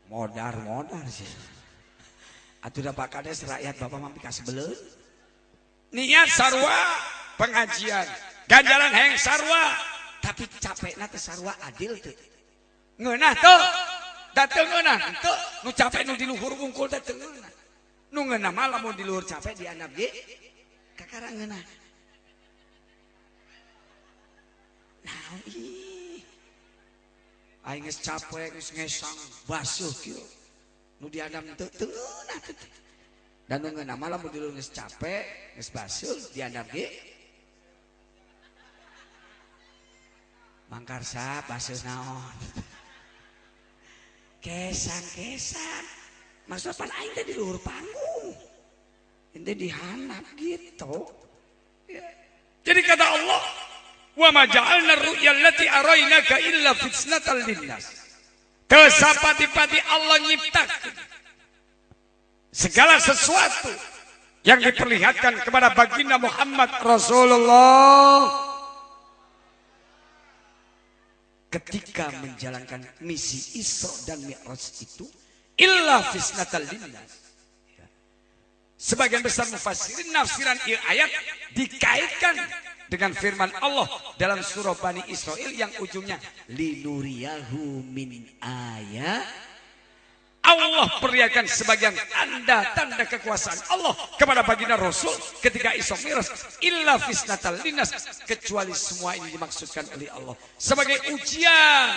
Modar sih. Atuh da pakades rakyat Bapak mampi ka sebeleun. Niat sarua pengajian, ganjalan hayang sarua, tapi capekna teh sarua adil teu. Ngeunah teu? Da teu ngeunah teu. Nu capek nu di luhur wungkul teh teu ngeunah. Nu ngeunah mah lamun di luhur capek diandap ge kakara ngeunah. Naon ih. Aing geus capek geus ngesang basuh kieu. Nu diandam teu ngeunah teh. Dan nu ngeunah mah lamun di luhur geus capek, geus basuh diandap ge Mangkarsa basuh naon? Kesan. Maksud pan aing teh di luhur panggung. Ente dihanap gitu. Jadi kata Allah, wa ma ja'alna ar-ru'ya allati araynaka illa fitnatan linnas. Teu sapati-pati Allah nyiptakeun segala sesuatu yang diperlihatkan kepada baginda Muhammad Rasulullah ketika menjalankan misi Isra dan Mi'raj itu illa fisnatal linnas. Sebagian besar mufassirin nafsiran ayat dikaitkan dengan firman Allah dalam surah Bani Israil yang ujungnya linuriyahu min ayat. Allah perlihatkan sebagian tanda-tanda kekuasaan Allah kepada baginda Rasul ketika Isra Mi'raj illa fisnatal linnas, kecuali semua ini dimaksudkan oleh Allah sebagai ujian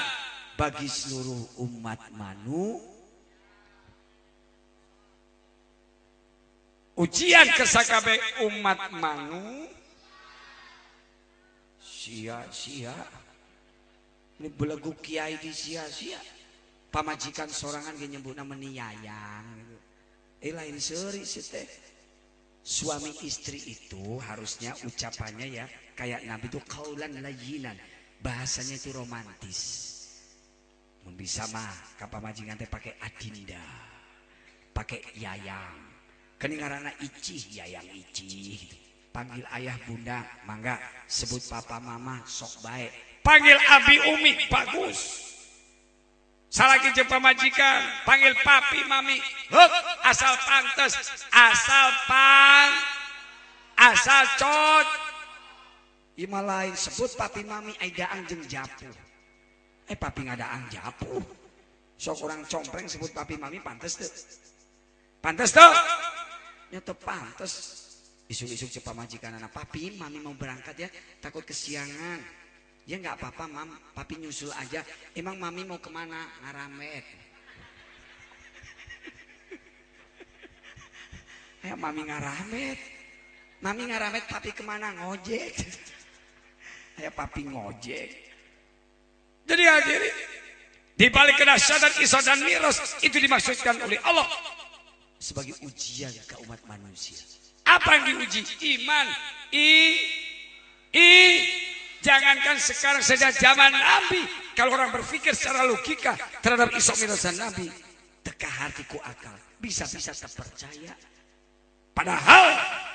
bagi seluruh umat manusia. Ujian kesakabe umat manu sia-sia ini belagu kiai di sia-sia pamajikan sorangan ge nyebutna meniyayang gitu. Lain seuri teh. Suami istri itu harusnya ucapannya ya kayak Nabi itu qaulan layyinan, bahasanya itu romantis. Mun bisa mah ka pamajikan teh pakai adinda, pakai yayang. Keningarana icih, yayang icih. Panggil ayah bunda, mangga. Sebut papa mama, sok baik. Panggil abi umi, bagus. Salaki jeung pamajikan, panggil papi mami. Huk, asal pantes, asal cot. Ima lain sebut papi mami aidaang jeung japu. Papi ngadaang japu. Sok orang compreng sebut papi mami pantes tuh. Pantes tuh. Nyata pantes. Isuk-isuk cepat majikan anak papi, mami mau berangkat ya, takut kesiangan. Ya nggak apa-apa mam, papi nyusul aja. Emang mami mau kemana? Ngaramet. Ya mami ngaramet. Mami ngaramet, papi kemana? Ngojek. Ya papi ngojek. Jadi hadirin, di balik kedahsyatan Isra dan Mi'raj itu dimaksudkan oleh Allah sebagai ujian ke umat manusia. Apa yang diuji? Iman. Jangankan sekarang sejak zaman Nabi, kalau orang berpikir secara logika terhadap Isra Mi'raj Nabi, teka hatiku akal, bisa-bisa terpercaya. Padahal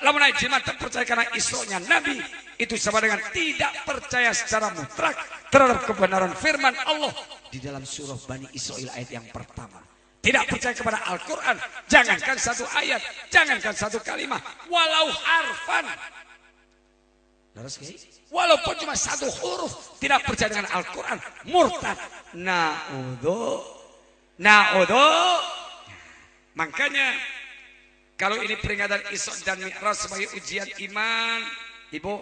lamun jimat terpercaya karena Isra-nya Nabi, itu sama dengan tidak percaya secara mutlak terhadap kebenaran firman Allah di dalam surah Bani Israil ayat yang pertama. Tidak percaya kepada Al-Quran, jangankan satu ayat, jangankan satu kalimat, walau harfan. Walaupun cuma satu huruf, tidak percaya dengan Al-Quran, murtad. Na'udhu. Makanya, kalau ini peringatan Isra dan Mi'raj sebagai ujian iman, Ibu,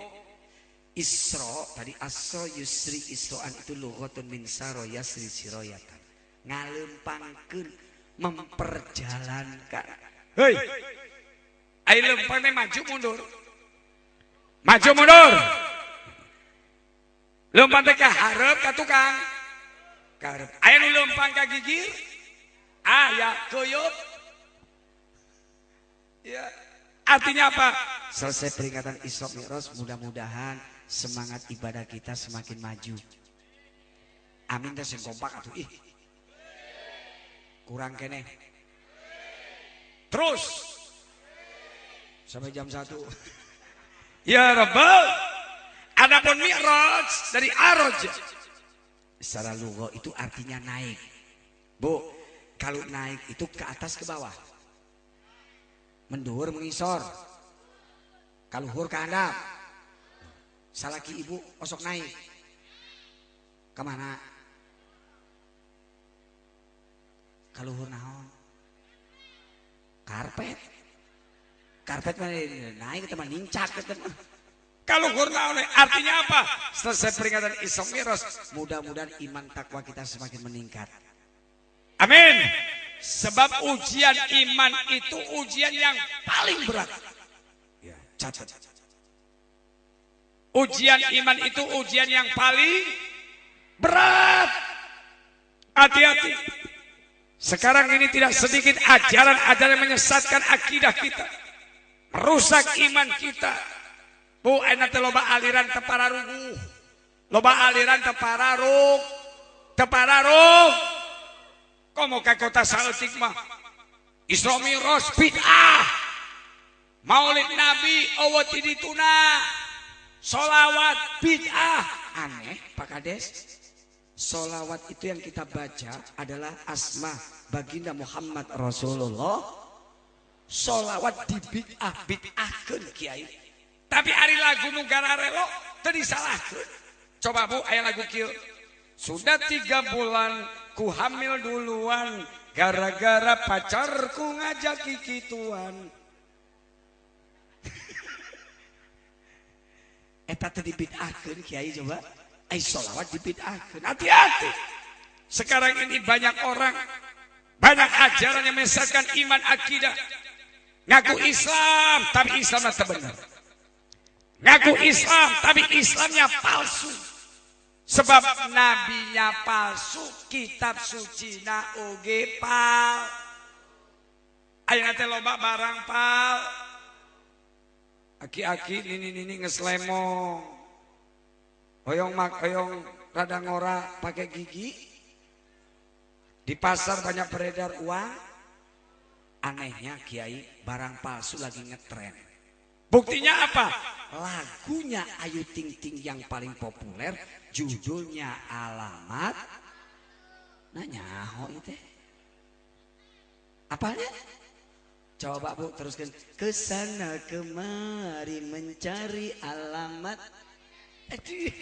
Isra, tadi Asra yusri Isra'an itu lughatun min saro yasri siroyatan. Ngalempangkeun, memperjalankan. Hei, ayo lempangnya maju mundur. Maju mundur. Lempang teh ka hareup ka tukang. Ka hareup. Aya nu lempang ka gigir. Ya kuyup. Ya. Artinya apa? Selesai peringatan Isra Mi'raj, mudah-mudahan semangat ibadah kita semakin maju. Amin teh sing kompak atuh. Kurang kene. Terus sampai jam 1. Ya Rabbal. Adapun Mi'raj dari Araj secara lugha itu artinya naik. Bu, kalau naik itu ke atas ke bawah. Menduhur mengisor. Kaluhur ke handap. Salaki ibu osok naik. Kemana? Kaluhur naon? Karpet. Karpet mana naik teman nincak teman. Kaluhur naon artinya apa? Selesai peringatan Isra Mi'raj, mudah-mudahan iman takwa kita semakin meningkat. Amin. Sebab ujian iman itu ujian yang paling berat. Ya, catat. Ujian iman itu ujian yang paling berat. Hati-hati. Sekarang ini tidak sedikit ajaran-ajaran yang menyesatkan akidah kita, merusak iman kita. Bu, enak loba aliran tepararugu, loba aliran tepararug. Komo ka kota saeutik mah Isra Mi'raj bid'ah. Maulid Nabi awat dituna. Solawat bid'ah. Aneh Pak Kades. Solawat itu yang kita baca adalah asma baginda Muhammad Rasulullah. Solawat di bid'ahkeun kiai. Tapi ari lagu nu gararelo teu disalahkeun. Coba Bu aya lagu kieu. Sudah 3 bulan ku hamil duluan gara-gara pacarku ngajak kikituan. Eta teh dibid'ahkeun kiai coba. Ai sholawat dibid'ahkeun. Hati-hati. Sekarang ini banyak orang, banyak ajaran yang menyesatkan iman akidah. Ngaku Islam tapi Islamnya teu bener. Ngaku Islam tapi Islamnya palsu. Sebab nabinya palsu, kitab sucina oge pal. Ayeuna teh loba barang pal. Aki-aki nini ngeslemong. Hoyong rada ngora pakai gigi. Di pasar banyak beredar uang. Anehnya kiai barang palsu lagi ngetren. Buktinya apa? Lagunya Ayu Ting Ting yang paling populer judulnya Alamat. Nanya ho itu. Apanya? Coba Bu teruskan. Kesana kemari mencari alamat. Aduh.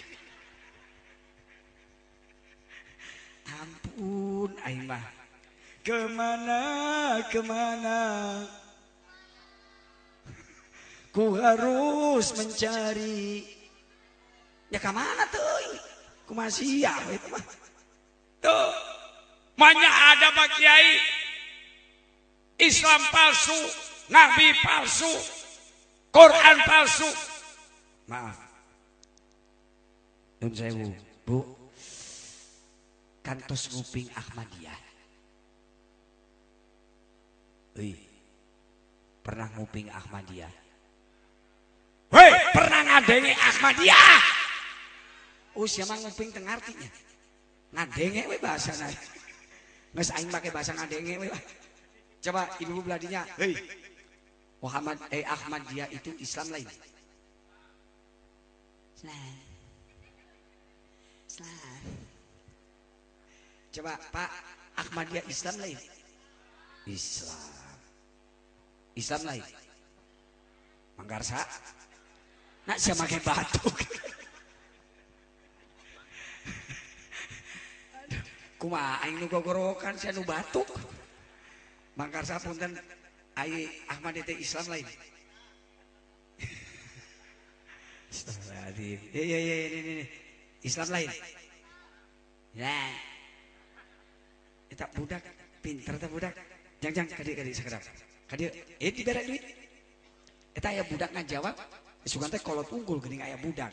Ampun Aimah. Kemana ku harus mencari. Ya kemana tuh? Ku masih ya itu mah. Tuh. Manya ada Pak Kiai. Islam palsu, Nabi palsu, Quran palsu. Maaf. Nun sewu, Bu. Kantos nguping Ahmadiyah. Pernah nguping Ahmadiyah? Woi, pernah ngadenge Ahmadiyah? Siapa nguping tengah artinya? Ngadenge we bahasana. Geus aing make bahasa ngadenge we. Coba ibu beladinya, hei, Ahmadiyah itu Islam lain. Islam. Coba Pak, Ahmadiyah Islam lain. Islam lain. Manggarsa, nak siapa pakai batuk. Kumaha aing nu gogorokan sia nu batuk. Mangkarsa punten ai Ahmadiyah teh Islam lain. Astagfirullahaladzim. Ini. Islam lain. Ya. Eta budak pinter teh budak. Jang kadi sakedap. Kadi dibere duit. Eta aya budak ngajawab, sugan teh kolot unggul geuning aya budak.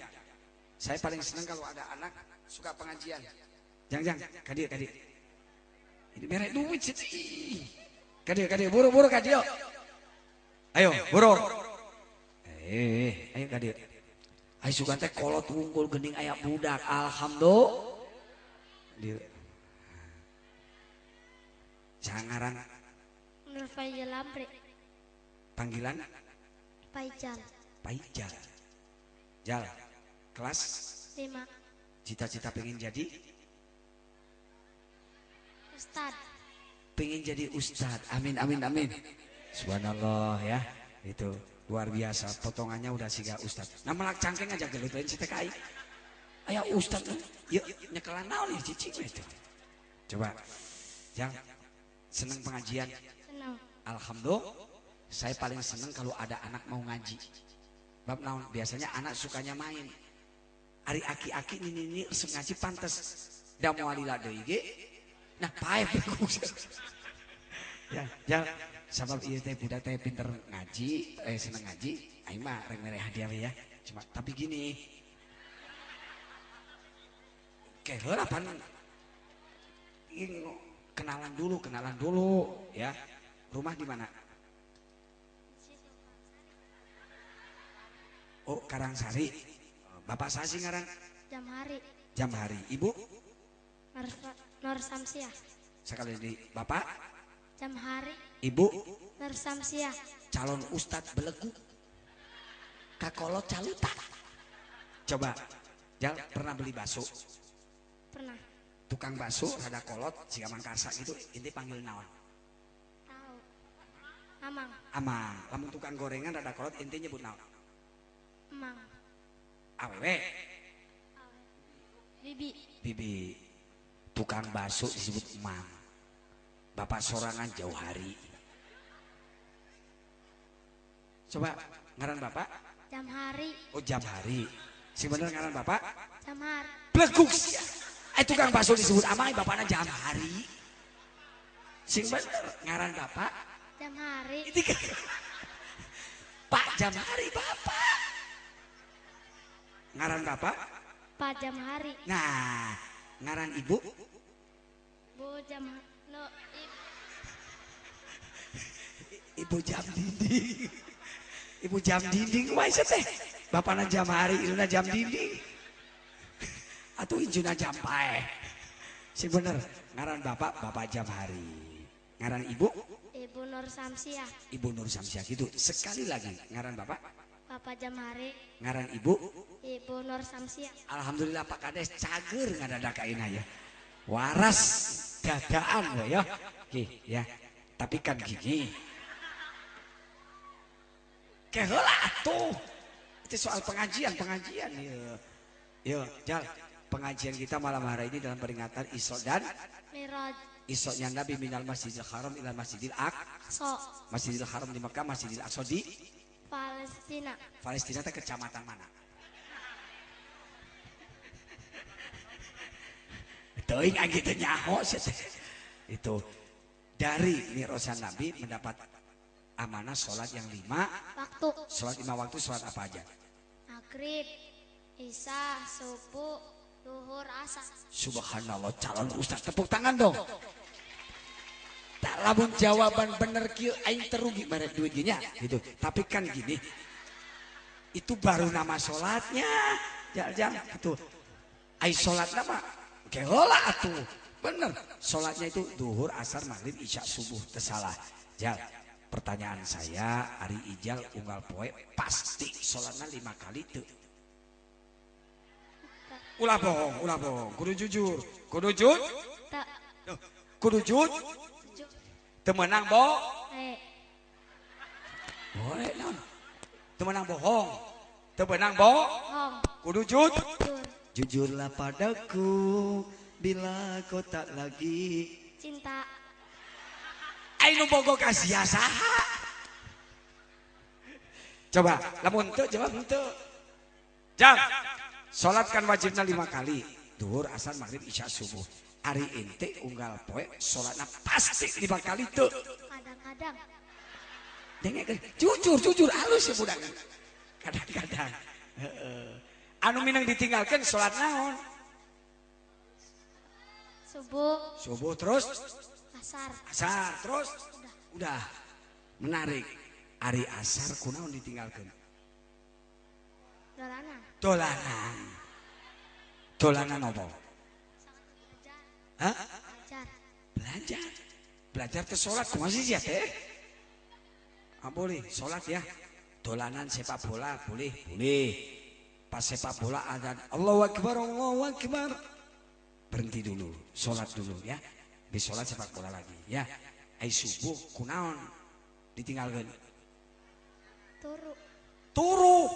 Saya paling senang kalau ada anak suka pengajian. Jang kadi. Ini bere duit sih. Kadi buru kadi. Ayo buru. Ayo kadi. Ayo sugan teh kolot unggul geuning aya budak. Alhamdulillah. Jangaran Nur Faijal Amri. Panggilan? Faijal. Jal. Kelas 5. Cita-cita pengen jadi? Ustad. Pengen jadi ustad. Amin. Subhanallah ya. Itu luar biasa. Potongannya udah siga ustad. Nah melak cangkeng aja gelut lain si TKI. Ayo ustad. Yuk nyekelan naon nih cicing itu. Coba. Yang seneng pengajian. Senang. Alhamdulillah. Saya paling seneng kalau ada anak mau ngaji. Bab naon biasanya anak sukanya main. Ari aki-aki ini resep ngaji pantes. Da moal deui ge. Nah, pae ya, sabab ieu teh budak teh pinter ngaji, seneng ngaji, aing mah rek mere hadiah we ya. Cuma tapi gini. Keheula pan kenalan dulu ya. Rumah di mana? Oh, Karangsari. Bapak Sasi ngaran? Jamhari. Ibu? Nur Samsiah. Sekali di Bapak? Jamhari. Ibu? Nur Samsiah. calon ustad belegu kakolot caluta. Coba Jal pernah beli bakso? Pernah. Tukang bakso rada kolot siga mangkarsa gitu inti panggil naon? Tahu. Amang. Amang. Lamun tukang gorengan rada kolot inti nyebut naon? Emang. Awewe. Bibi. Bibi. Tukang bakso disebut emang. Bapak sorangan jauh hari. Coba ngaran bapak? Jam hari. Oh jam hari. Si bener ngaran bapak? Jam hari. Bleguk sia. Tukang bakso disebut amang bapakna jam hari. Sing bener ngaran bapak? Jam hari. Ini kan Pak jam hari bapak. Ngaran bapak? Pak jam hari. Nah, ngaran ibu? Bu jam no Ibu jam dinding. Ibu jam dinding kumaha teh? Bapakna jam hari, iluna jam dinding. Atuh injuna jam paeh. Sing bener ngaran bapak bapak jam hari. Ngaran ibu? Ibu Nur Samsiah. Ibu Nur Samsiah gitu. Sekali lagi ngaran bapak? Bapak jam hari. Ngaran ibu? Ibu Nur Samsiah. Alhamdulillah Pak Kades cager ngadadakaina ya. Waras dadaan we ya. Oke ya. Tapi kan gini. Keheula atuh. Itu soal pengajian ya. Yo, Jal. Pengajian kita malam hari ini dalam peringatan Isra dan Miraj. Isra-nya Nabi minal Masjidil Haram ila Masjidil So. Masjidil Haram di Mekah, Masjidil Aqsa di Palestina. Palestina teh kecamatan mana? Teuing gitu nyaho itu dari mirosan Nabi mendapat amanah sholat yang 5 Waktu. sholat 5 waktu. Sholat apa aja? Maghrib, Isya, subuh, duhur, asar. Subhanallah, calon ustaz tepuk tangan dong. Tak lamun jawaban bener kieu aing terugi barek duit gini gitu. Tapi kan gini, itu baru nama sholatnya. Jangan gitu. Ai sholat nama keheula atuh. Bener, sholatnya itu duhur, asar, maghrib, isya, subuh. Tersalah. Jal, pertanyaan saya, Ari Ijal unggal poe pasti sholatnya 5 kali tuh. Ulah bohong. Kudu jujur. Tak. Kudu jujur. Temenang bohong. Boleh non. Temenang bohong. Temenang bohong. Hong. Kudu jujur. Jur. Jujurlah padaku bila kau tak lagi Cinta. Ainu bogo kasih saha. Coba, lamun teu jawab teu. Jam. Salat kan wajibna 5 kali. Duhur, asar, maghrib, isya, subuh. Ari ente unggal poe salatna pasti 5 kali teu. Kadang-kadang. Dengekeun, jujur halus ya budak. Kadang-kadang. Anu minang ditinggalkan salat naon? Subuh Terus asar terus udah menarik. Ari asar kunaon ditinggalkan? Dolanan apa? Hah? Belajar ke sholat kumaha sih ya teh? Boleh sholat ya. Dolanan sepak bola boleh. Pas sepak bola adzan Allahu Akbar. Berhenti dulu, sholat dulu ya. Di sholat sepak bola lagi ya. Ai subuh kunaon ditinggalkan? Turu.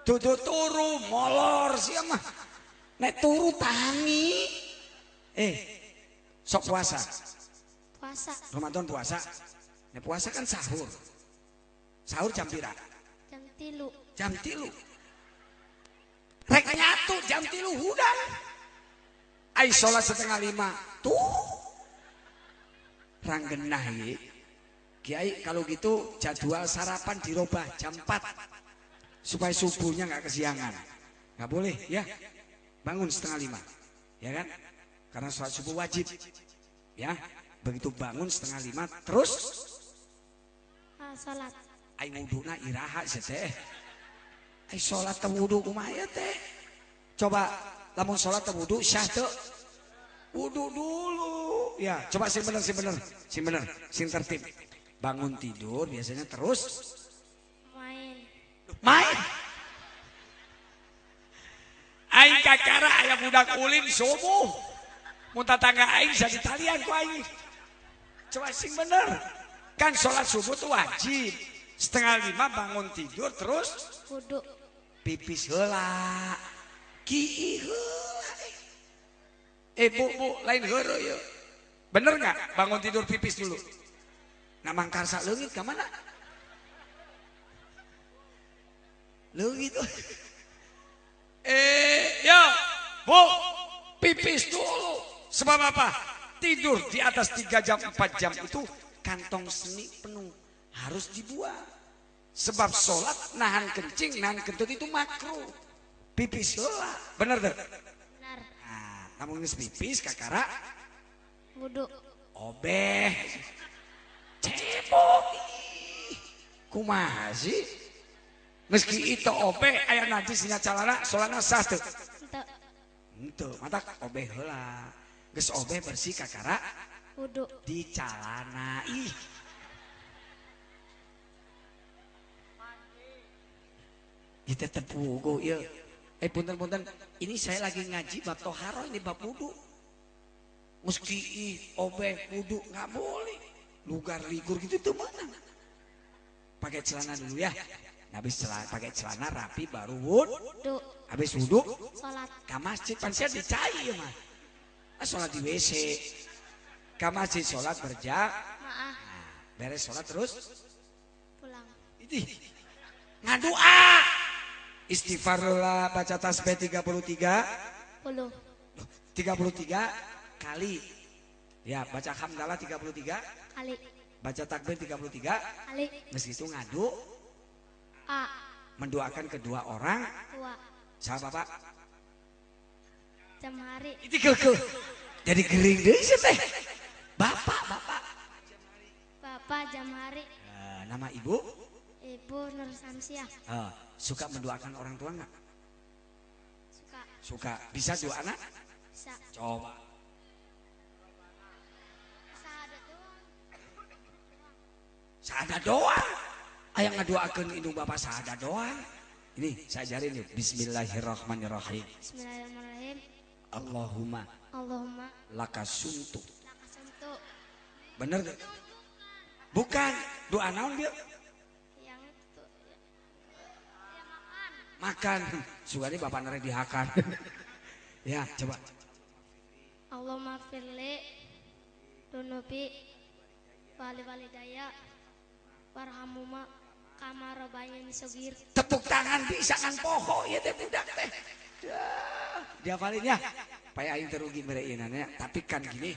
Turu molor siapa mah. Nek turu tangi. Sok puasa. Ramadan puasa. Nek puasa kan sahur. Sahur jam pira? Jam 3. Rek nyatu jam 3 hudang. Ai sholat 4:30. Tuh. Ranggenah ye. Kiai kalau gitu jadwal sarapan dirubah jam 4. Supaya subuhnya nggak kesiangan. Nggak boleh ya. Bangun 4:30. Ya kan? Karena sholat subuh wajib. Ya. Begitu bangun 4:30 terus salat. Ai wuduna iraha teh. Ai sholat teu wudu kumaha ya teh? Coba lamun sholat teu wudu syah teu? Wudu dulu. Ya, coba sing bener. Sing tertib. bangun tidur biasanya terus main. Aing kakara aya budak ulin subuh. Mun tatangga aing bisa ditalian ku aing. Coba sing bener. Kan sholat subuh tuh wajib. 4:30 bangun tidur terus Wudu. pipis heula. Ki heula. Bu, lain heureuy ya. Bener enggak bangun tidur pipis dulu? Nah mangkarsa leungit ka mana? Leungit. Yo, Bu, pipis dulu. Sebab apa? Tidur di atas 3 jam 4 jam itu kantong seni penuh, harus dibuang. Sebab sholat nahan kencing, nahan kentut itu makruh. Pipis heula, bener tuh? Benar. Nah, namun geus pipis kakara Wudu. obeh. Cebok. Kumaha sih? Meski itu obeh aya najis dina calana, sholatna sah teu? Henteu, matak obeh heula. Geus obeh bersih kakara Wudu. di calana. Ih. Kita tepugo ya. Punten-punten, ini saya lagi ngaji bab toharo, ini bab wudu. Meski obeh wudu nggak boleh. Lugar ligur gitu tuh mana? Pakai celana dulu ya. Habis pakai celana rapi baru Wudu. habis wudu Sholat. ke masjid pansnya dicai ya mah. Sholat di WC. Ke masjid sholat Maaf. beres sholat terus Pulang. itu ngadua. Istighfarullah baca tasbih 33 Puluh. 33 kali. Ya, baca hamdalah 33 Kali. baca takbir 33 Kali. meski itu ngadu A. mendoakan kedua orang. Dua. Sahabat Bapak Jam hari. itu keke jadi gering deh sih teh. Bapak Bapak jam hari. nama ibu Ibu Nur Samsiah. suka mendoakan orang tua nggak? Suka. Suka. Bisa doa anak? Bisa. Coba. Sahadat doang. Sahadat doang. Ayang ngadoakeun indung Bapak sahadat doang. Ini saya ajarin yuk. Bismillahirrahmanirrahim. Bismillahirrahmanirrahim. Allahumma Allahumma lakasuntu. lakasuntu. Bener gak? Bukan. Doa naon dia? Yang itu. Ya makan. Makan. Sugani Bapak nere dihakan. Ya coba. Allahumma firli dunubi wali walidaya warhamuma kama rabbayani shogir. Tepuk tangan bisa kan poho ya teh budak teh. Dia paling ya. Paya aing terugi mereinannya. Tapi kan gini.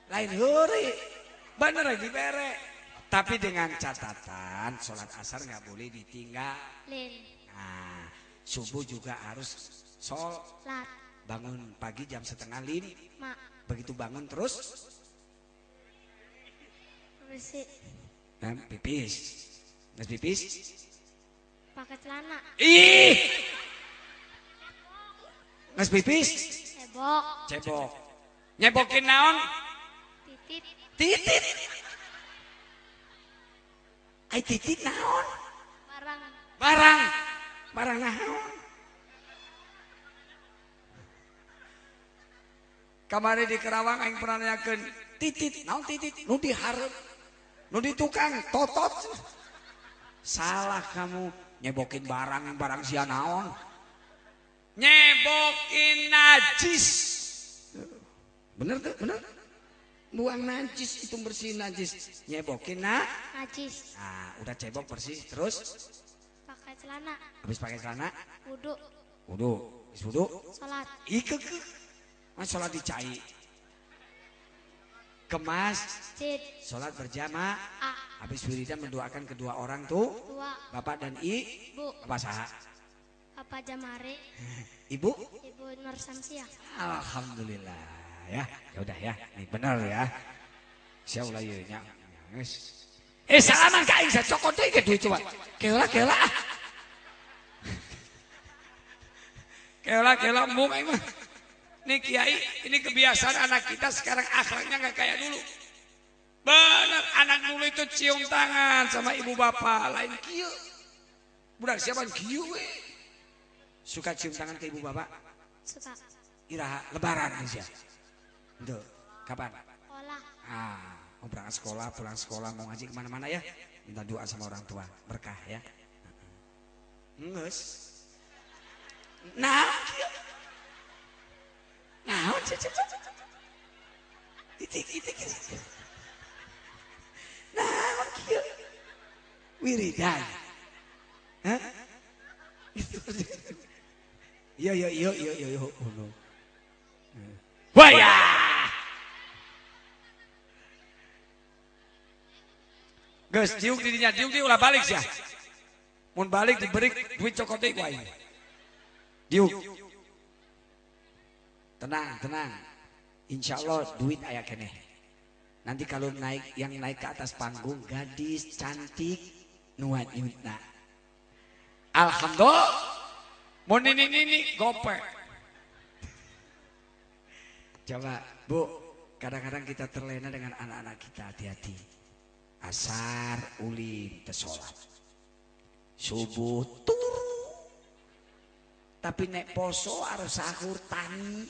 Lain heuri. Bener lagi bere. Tapi dengan catatan sholat asar nggak boleh ditinggal. Lin. Nah, subuh juga harus sholat. Bangun pagi jam 4:30. Begitu bangun terus Bersih. Pipis. Mas pipis? Pakai celana. Ih. Mas pipis? Cebok. Cebok. Nyebokin naon? Titit. Titit. Ai titit naon? Barang. Barang. Barang naon? Kamari di Kerawang aing pernah nanyakeun titit, naon titit? Nu dihareup. Nu di tukang totot. Salah kamu nyebokin barang sia naon? Nyebokin najis. Bener tuh, bener. Buang najis itu bersihin najis. Nyebokin Najis. Nah, udah cebok bersih terus Pakai celana. habis pakai celana Wudu. wudu, habis wudu Salat. ikek. Mas sholat dicai. Kemas Cid. sholat berjamaah. A. Habis wiridan mendoakan kedua orang tuh Dua. Bapak dan Bu. Bapak saha? Apa jamare? Ibu? Ibu Nur Samsiah. Alhamdulillah ya. Ya udah ya. Ini benar ya. Insyaallah ieu nya. Geus. Salaman ka aing sacokot deui ke duit coba. Keula. Keula mung aing mah. Nih Kiai, ini kebiasaan anak kita sekarang akhlaknya nggak kayak dulu. Benar, anak dulu itu cium tangan sama ibu bapak, lain kieu. Budak siapa kieu we? Suka cium tangan ke ibu bapak? Suka. Iraha lebaran aja. Itu kapan? Sekolah. Mau berangkat sekolah, pulang sekolah, mau ngaji kemana-mana ya. Minta doa sama orang tua, berkah ya. Nges. Nah, itik. Nah, kieu. Wiridan. Hah? Yo. Oh, no. Waya. Geus diuk didinya diuk di ulah balik sia. Mun balik diberi duit cokot deui ku aing. Diuk. Tenang. Insya Allah duit aya keneh. Nanti kalau yang naik ke atas panggung gadis cantik nuat nyutna. Alhamdulillah. Mau nini gopek. Coba Bu, kadang-kadang kita terlena dengan anak-anak kita, hati-hati. Asar ulin tesolat. Subuh turu. Tapi nek poso harus sahur tani.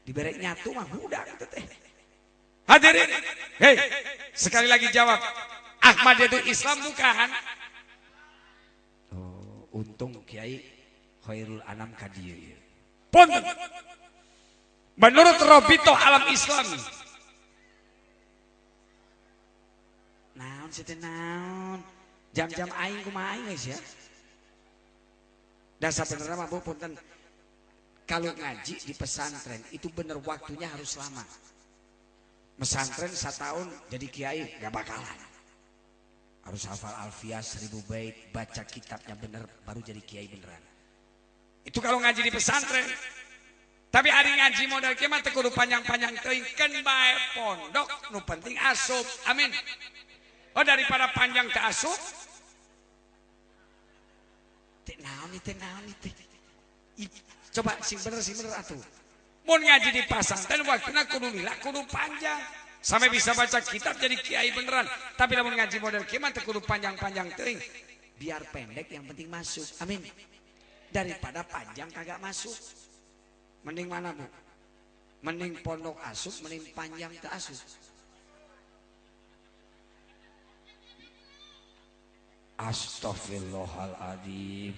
Diberek nyatu mah budak itu teh. Hadirin, hei, sekali lagi jawab. Ahmad itu Islam bukan? Oh, untung Kiai Khairul Anam kadieu. Punten. Menurut Robito Alam Islam. Naon sih naon? Jam-jam aing kumaha aing guys ya. Dan sebenarnya mah Bu punten. Kalau ngaji di pesantren itu bener waktunya harus lama. Pesantren 1 tahun jadi kiai gak bakalan. Harus hafal alfiah 1000 bait, baca kitabnya bener baru jadi kiai beneran. Itu kalau ngaji di pesantren. Tapi hari ngaji modal kieu mah teu kudu panjang-panjang teuing keun bae pondok nu penting asup. Amin. Oh daripada panjang teu asup. Teh naon teh. Coba sing bener atuh. Mun ngaji di pesantren waktuna kudu lila kudu panjang. Sampai bisa baca kitab jadi kiai beneran. Tapi lamun ngaji model kieu mah teu kudu panjang-panjang teuing. Biar pendek yang penting masuk. Amin. Daripada panjang kagak masuk. Mending mana Bu? Mending pondok asup, mending panjang teu asup. Astaghfirullahaladzim.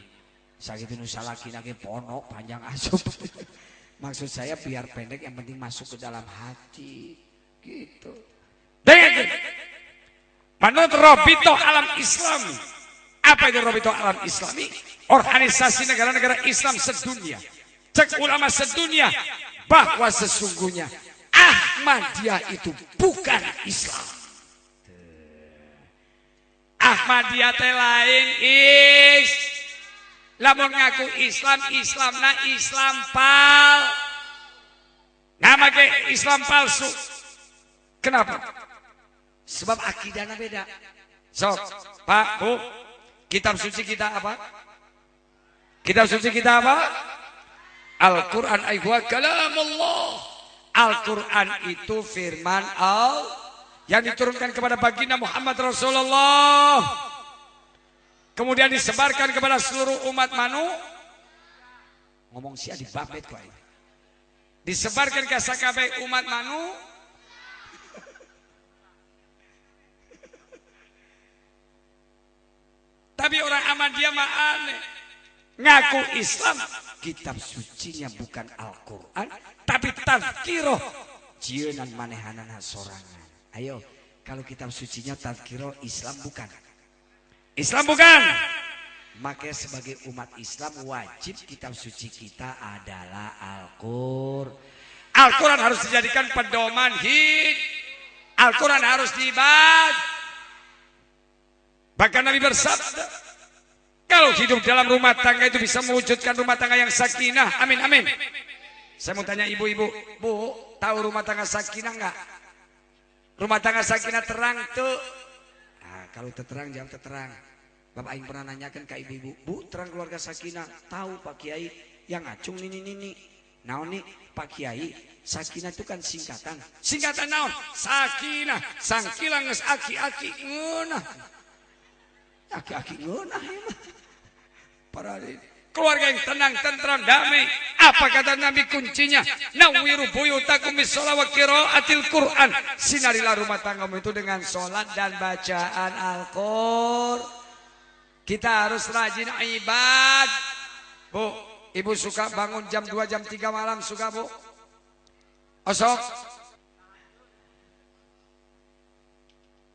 Sakitu nu salakina ge pondok panjang asup. Maksud saya biar pendek yang penting masuk ke dalam hati. Gitu. Dengar. Menurut Robito Alam Islami. Apa itu Robito Alam Islami? Organisasi negara-negara Islam sedunia. Cek ulama sedunia. Bahwa sesungguhnya Ahmadiyah itu bukan Islam. Ahmadiyah teh lain lamun ngaku Islamna Islam pal. Nama ke Islam palsu. Kenapa? Sebab akidahnya beda. Sok, Pak, Bu, kitab suci kita apa? Kitab suci kita apa? Al-Quran huwa kalamullah. Al-Quran itu firman Allah yang diturunkan kepada baginda Muhammad Rasulullah. Kemudian disebarkan kepada seluruh umat ngomong sia di babet kok ini. Disebarkan ke sakabeh umat Tapi orang Ahmadiyah mah aneh. Ngaku Islam, kitab sucinya bukan Al-Quran, tapi tazkiroh. Jieunnan manehanana sorangan. Ayo, kalau kitab sucinya tazkiroh, Islam bukan. Islam bukan. Maka sebagai umat Islam wajib kitab suci kita adalah Al-Quran. Al-Quran harus dijadikan pedoman hidup. Al-Quran harus dibaca. Bahkan Nabi bersabda, kalau hidup dalam rumah tangga itu bisa mewujudkan rumah tangga yang sakinah. Amin, amin. Saya mau tanya ibu-ibu, Bu, tahu rumah tangga sakinah enggak? Rumah tangga sakinah terang tuh. Nah, kalau terang jawab terang. Bapak Aing pernah nanyakan ke ibu-ibu, Bu, terang keluarga sakinah. Tahu Pak Kiai yang ngacung nini. Naon nih Pak Kiai, sakinah itu kan singkatan. Singkatan naon? Sakinah, sangkila geus aki-aki ngeunah. Aki-aki ngeunah ya mah. Para keluarga yang tenang, tentram, damai. Apa kata Nabi kuncinya? Nawwiru buyutakum bis-shalah wa qiraatil Qur'an. Sinarilah rumah tanggamu itu dengan sholat dan bacaan Al-Qur'an. Kita harus rajin ibad. Bu, ibu suka bangun jam 2, jam 3 malam, suka bu? Osok.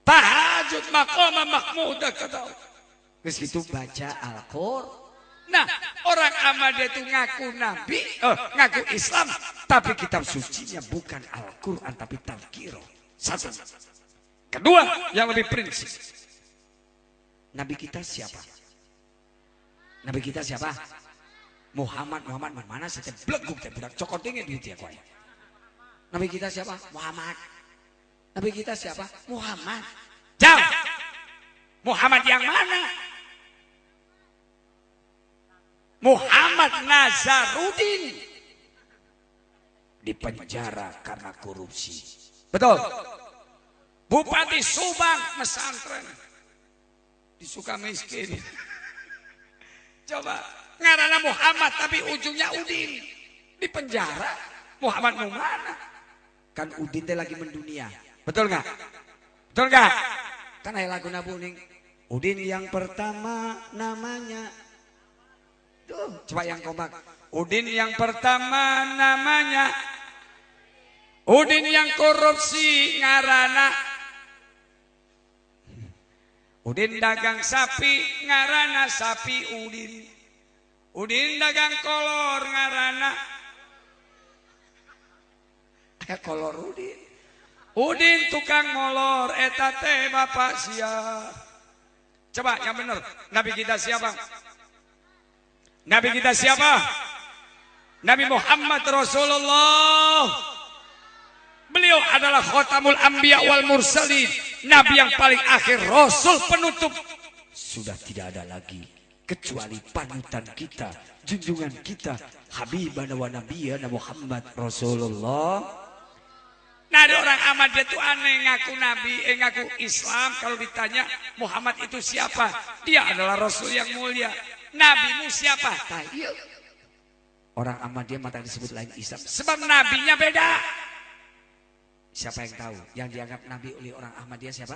Tahajud maqama mahmudah kata. Terus itu baca Al-Qur'an. Nah, orang Ahmadiyah itu ngaku Nabi, ngaku Islam, tapi kitab sucinya bukan Al-Quran, tapi Tazkirah. Satu. Kedua, yang lebih prinsip. Nabi kita siapa? Nabi kita siapa? Muhammad mana saja bleguk teh budak cokot dingin di dia kuai. Nabi kita siapa? Muhammad. Nabi kita siapa? Muhammad. Jauh. Muhammad yang mana? Muhammad Nazarudin dipenjara karena korupsi. Betul. Bupati Subang mesantren di Sukamiskin. Coba ngaranna Muhammad tapi ujungnya Udin dipenjara. Muhammad mana? Kan Udin teh lagi mendunia. Betul nggak? Betul nggak? Kan aya lagu nabuning. Udin yang pertama namanya. Tuh, coba yang kompak. Udin yang pertama namanya. Udin yang korupsi ngarana. Udin dagang sapi ngarana sapi Udin. Udin dagang kolor ngarana. Kolor Udin. Udin tukang molor eta teh bapak sia. Coba yang benar. Nabi kita siapa? Nabi kita siapa? Nabi Muhammad Rasulullah. Beliau adalah khotamul anbiya wal mursalin. Nabi yang paling akhir, Rasul penutup. Sudah tidak ada lagi kecuali panutan kita, junjungan kita, Habibana wa Nabiyana Muhammad Rasulullah. Nah ada orang Ahmadiyah itu aneh ngaku Nabi, ngaku Islam. Kalau ditanya Muhammad itu siapa? Dia adalah Rasul yang mulia. Nabimu siapa? Tayyib. Orang Ahmadiyah mata disebut lain Islam. Sebab nabinya beda. Siapa yang tahu? Yang dianggap nabi oleh orang Ahmadiyah siapa?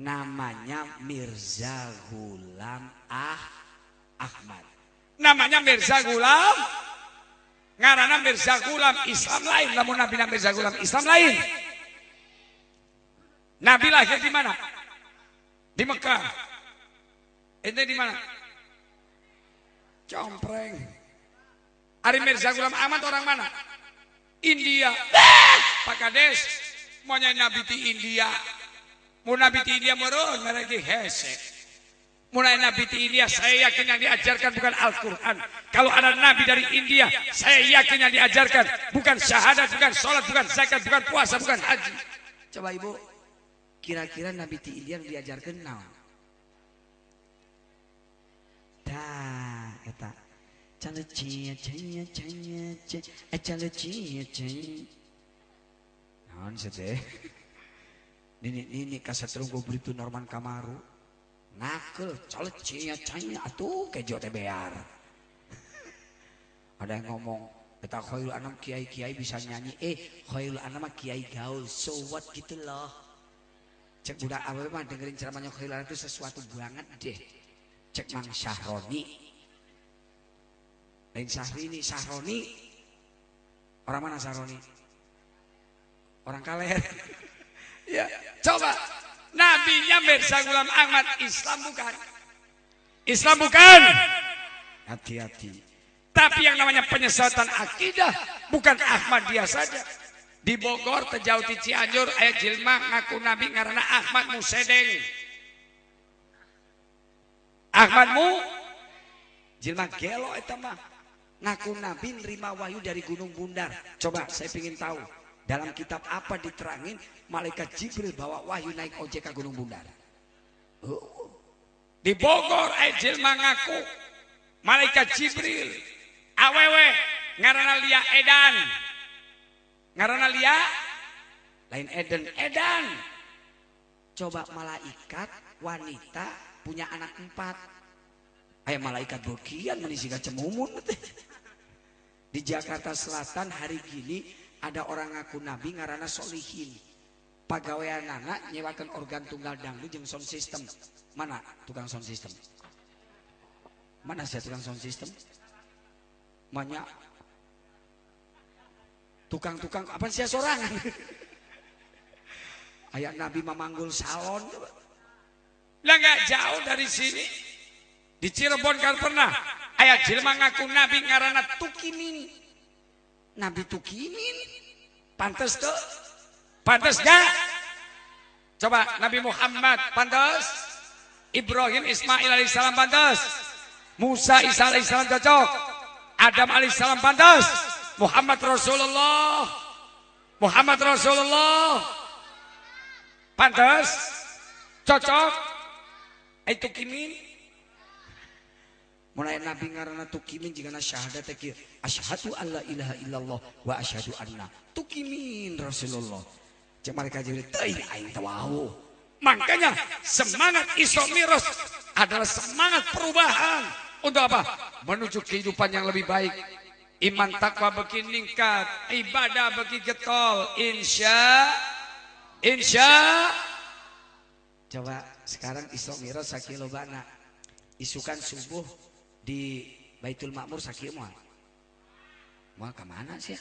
Namanya Mirza Ghulam Ahmad. Namanya Mirza Ghulam. Ngaranna Mirza Ghulam. Islam lain. Namun Nabi Mirza Ghulam Islam lain. Nabi lahir di mana? Di Mekah. Ente di mana? Compreng. Ari Mirza Ghulam Ahmad orang mana? India. Pak Kades, mau nyai Nabi di India. Mau Nabi di India meureun mereka hese. Mulai Nabi di India, saya yakin yang diajarkan bukan Al-Quran. Kalau ada Nabi dari India, saya yakin yang diajarkan bukan syahadat, bukan sholat, bukan zakat, bukan puasa, bukan haji. Coba ibu. Kira-kira Nabi di India diajarkan naon? Tah, eta. Calecia. Naon sih teh? Ini kaset terunggu beritu Norman Kamaru. Nakel, calecia atuh kejo teh bear. Ada yang ngomong, eta Khairul Anam kiai-kiai bisa nyanyi. Khairul Anam kiai gaul, so what gitu loh. Cek budak awal mah dengerin ceramahnya Khairul Anam itu sesuatu banget deh. Cek Mang Syahroni. Lain Syahrini, Syahroni. Orang mana Syahroni? Orang Kaler. Ya, coba. Nabinya Mirza Ghulam Ahmad, Islam bukan? Islam bukan? Hati-hati. Tapi yang namanya penyesatan akidah bukan Ahmadiyah saja. Di Bogor terjauh di Cianjur aya jilma ngaku Nabi ngaranna Ahmad Musedeng. Ahmadmu jilma gelo eta mah ngaku Nabi nerima wahyu dari Gunung Bundar. Coba saya ingin tahu dalam kitab apa diterangin malaikat Jibril bawa wahyu naik ojek ke Gunung Bundar. Di Bogor ejil mangaku malaikat Jibril awewe ngaranna Lia Edan. Ngaranna Lia lain Eden, Edan. Coba malaikat wanita punya anak 4. Aya malaikat bokian menisika cemumun. Di Jakarta Selatan hari gini ada orang ngaku nabi ngaranna Solihin. Pagawean anak nyewakan organ tunggal dangdut jeung sound system. Mana tukang sound system? Mana sih tukang sound system? Banyak. Tukang-tukang apa sih sorangan? Ayat Nabi memanggul salon. Lah nggak jauh dari sini. Di Cirebon kan pernah ayat jelema ngaku Nabi ngaranna Tukimin. Nabi Tukimin. Pantes tuh? Pantes gak? Coba Nabi Muhammad pantes? Ibrahim Ismail alaihissalam pantas, Musa Isa alaihissalam cocok, Adam alaihissalam pantas, Muhammad Rasulullah pantas, cocok. Itu kimin. Mulai Nabi ngaranna Tukimin jika syahadat kieu, asyhadu alla ilaha illallah wa asyhadu anna Tukimin Rasulullah. Cek mereka jadi teuing aing teh wau. Makanya semangat Isra Mi'raj adalah semangat perubahan. Untuk apa? Menuju kehidupan yang lebih baik. Iman takwa beki ningkat, ibadah beki getol. Insya. Coba sekarang Isra Mi'raj sakieu lobana. Isukan subuh di Baitul Makmur sakieu moal. Moal ka mana sih?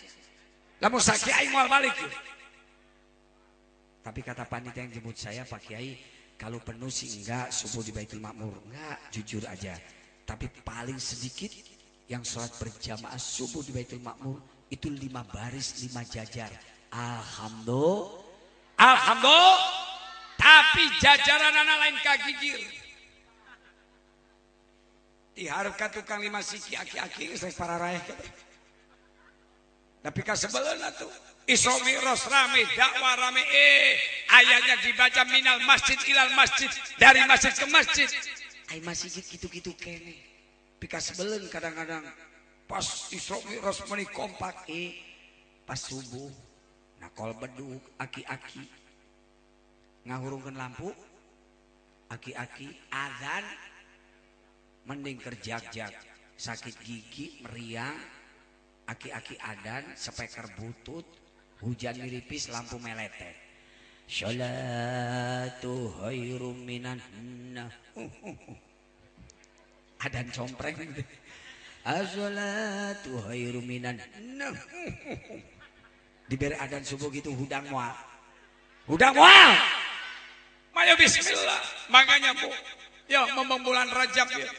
Lamun sakieu aing moal balik. Tapi kata panitia yang jemput saya, Pak Kiai, kalau penuh sih enggak subuh di Baitul Makmur, enggak, jujur aja. Tapi paling sedikit yang sholat berjamaah subuh di Baitul Makmur itu 5 baris 5 jajar. Alhamdulillah. Tapi jajaran anak lain kagigir. Diharapkan tukang 5 siki aki-aki saya para raya. Tapi kasebeleun atuh. Isra Mi'raj rame, dakwah rame, ayatnya dibaca minal masjid ilal masjid, dari masjid ke masjid. Ai masjid gitu-gitu kene. Pika sebelen kadang-kadang pas Isra Mi'raj meuni kompak pas subuh nakol beduk aki-aki ngahurungkeun lampu aki-aki azan mending kerjak-jak sakit gigi meriang aki-aki adan speaker butut hujan miripis lampu meletet. Sholatu khairum minan adan compreng. As-sholatu khairum minan diberi adan subuh gitu hudang moal. Mayo bismillah. Makanya Bu, yo mombong bulan Rajab ya.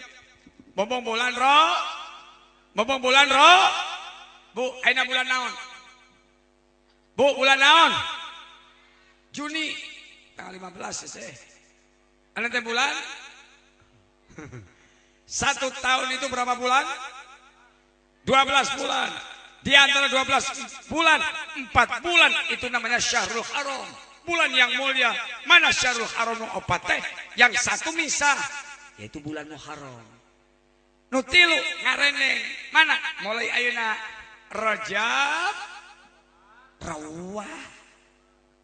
Mombong bulan Ro. Bu, aina bulan naon? Bu, bulan naon? Juni tanggal 15 sih. Anu teh bulan? 1 tahun itu berapa bulan? 12 bulan. Di antara 12 bulan, 4 bulan itu namanya Syahrul Haram. Bulan yang mulia. Mana Syahrul Haram opat teh? Yang satu misah, yaitu bulan Muharram. Nu tilu ngareneng. Mana? Mulai ayeuna Rajab, Rawah.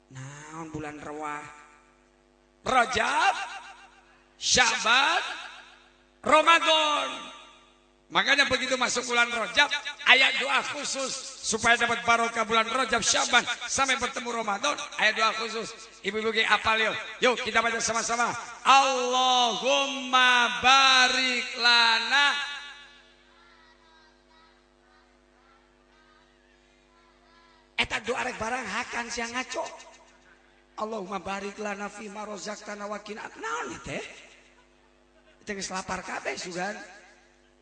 Naon bulan Rawah? Rajab, Syaban, Ramadan. Makanya begitu masuk bulan Rajab, ayat doa khusus supaya dapat barokah bulan Rajab, Syaban sampai bertemu Ramadan. Ayat doa khusus. Ibu-ibu kayak apal yuk. Yuk kita baca sama-sama. Allahumma barik lana. Eta doa rek barang hakan siang ngaco. Allahumma barik lana fi ma razaqtana wa qina naon teh? Teh geus lapar kabeh sugan.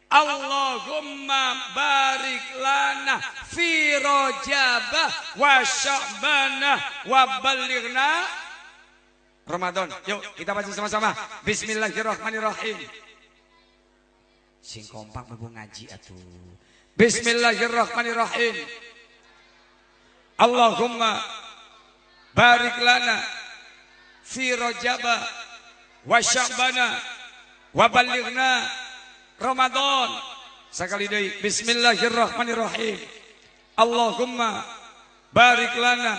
Allahumma barik lana fi Rajab wa Sya'ban wa ballighna Ramadan. Yuk kita baca sama-sama. Bismillahirrahmanirrahim. Sing kompak bebu ngaji atuh. Bismillahirrahmanirrahim. Allahumma barik lana fi Rajab wa Sya'ban wa ballighna Ramadan. Sekali deui bismillahirrahmanirrahim. Allahumma barik lana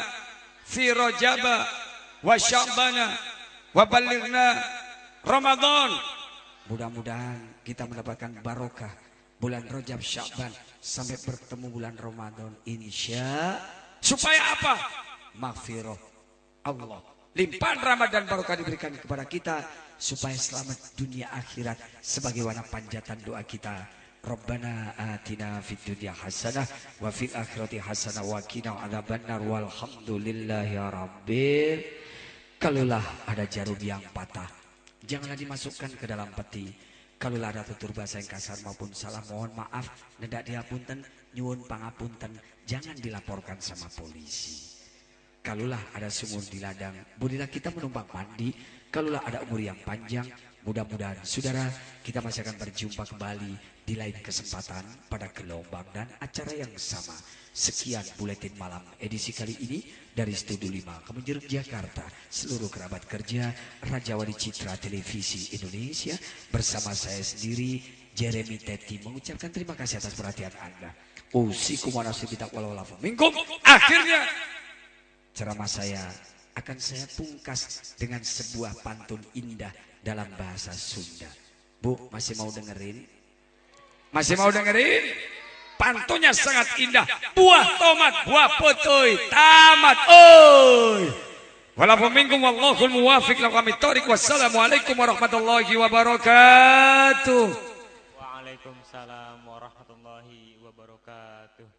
fi Rajaba wa Sya'bana wa ballighna Ramadan. Mudah-mudahan kita mendapatkan barokah bulan Rajab Sya'ban sampai bertemu bulan Ramadan, insya Supaya apa? maghfirah Allah, Limpahan rahmat dan barokah diberikan kepada kita supaya selamat dunia akhirat sebagaimana panjatan doa kita. Rabbana atina fid dunya hasanah wa fil akhirati hasanah wa qina adzabannar walhamdulillahi rabbil. Kalaulah ada jarum yang patah, janganlah dimasukkan ke dalam peti. Kalaulah ada tutur bahasa yang kasar maupun salah, mohon maaf, nendak diapunten, nyuwun pangapunten, jangan dilaporkan sama polisi. Kalaulah ada sumur di ladang, bolehlah kita menumpang mandi. Kalaulah ada umur yang panjang, mudah-mudahan saudara kita masih akan berjumpa kembali di lain kesempatan pada gelombang dan acara yang sama. Sekian buletin malam edisi kali ini dari Studio 5 Kemenjeruk Jakarta. Seluruh kerabat kerja Raja Wali Citra Televisi Indonesia bersama saya sendiri Jeremy Teti mengucapkan terima kasih atas perhatian Anda. Usikum wa nasibi taqwa wal minkum. Akhirnya ceramah saya akan saya pungkas dengan sebuah pantun indah dalam bahasa Sunda. Bu, masih mau dengerin? masih mau dengerin? Pantunnya sangat indah. Buah tomat, buah potoy, tamat. Oi. Walaupun minkum wallahul muwafiq laqamit thoriq. Wassalamualaikum warahmatullahi wabarakatuh. Waalaikumsalam warahmatullahi wabarakatuh.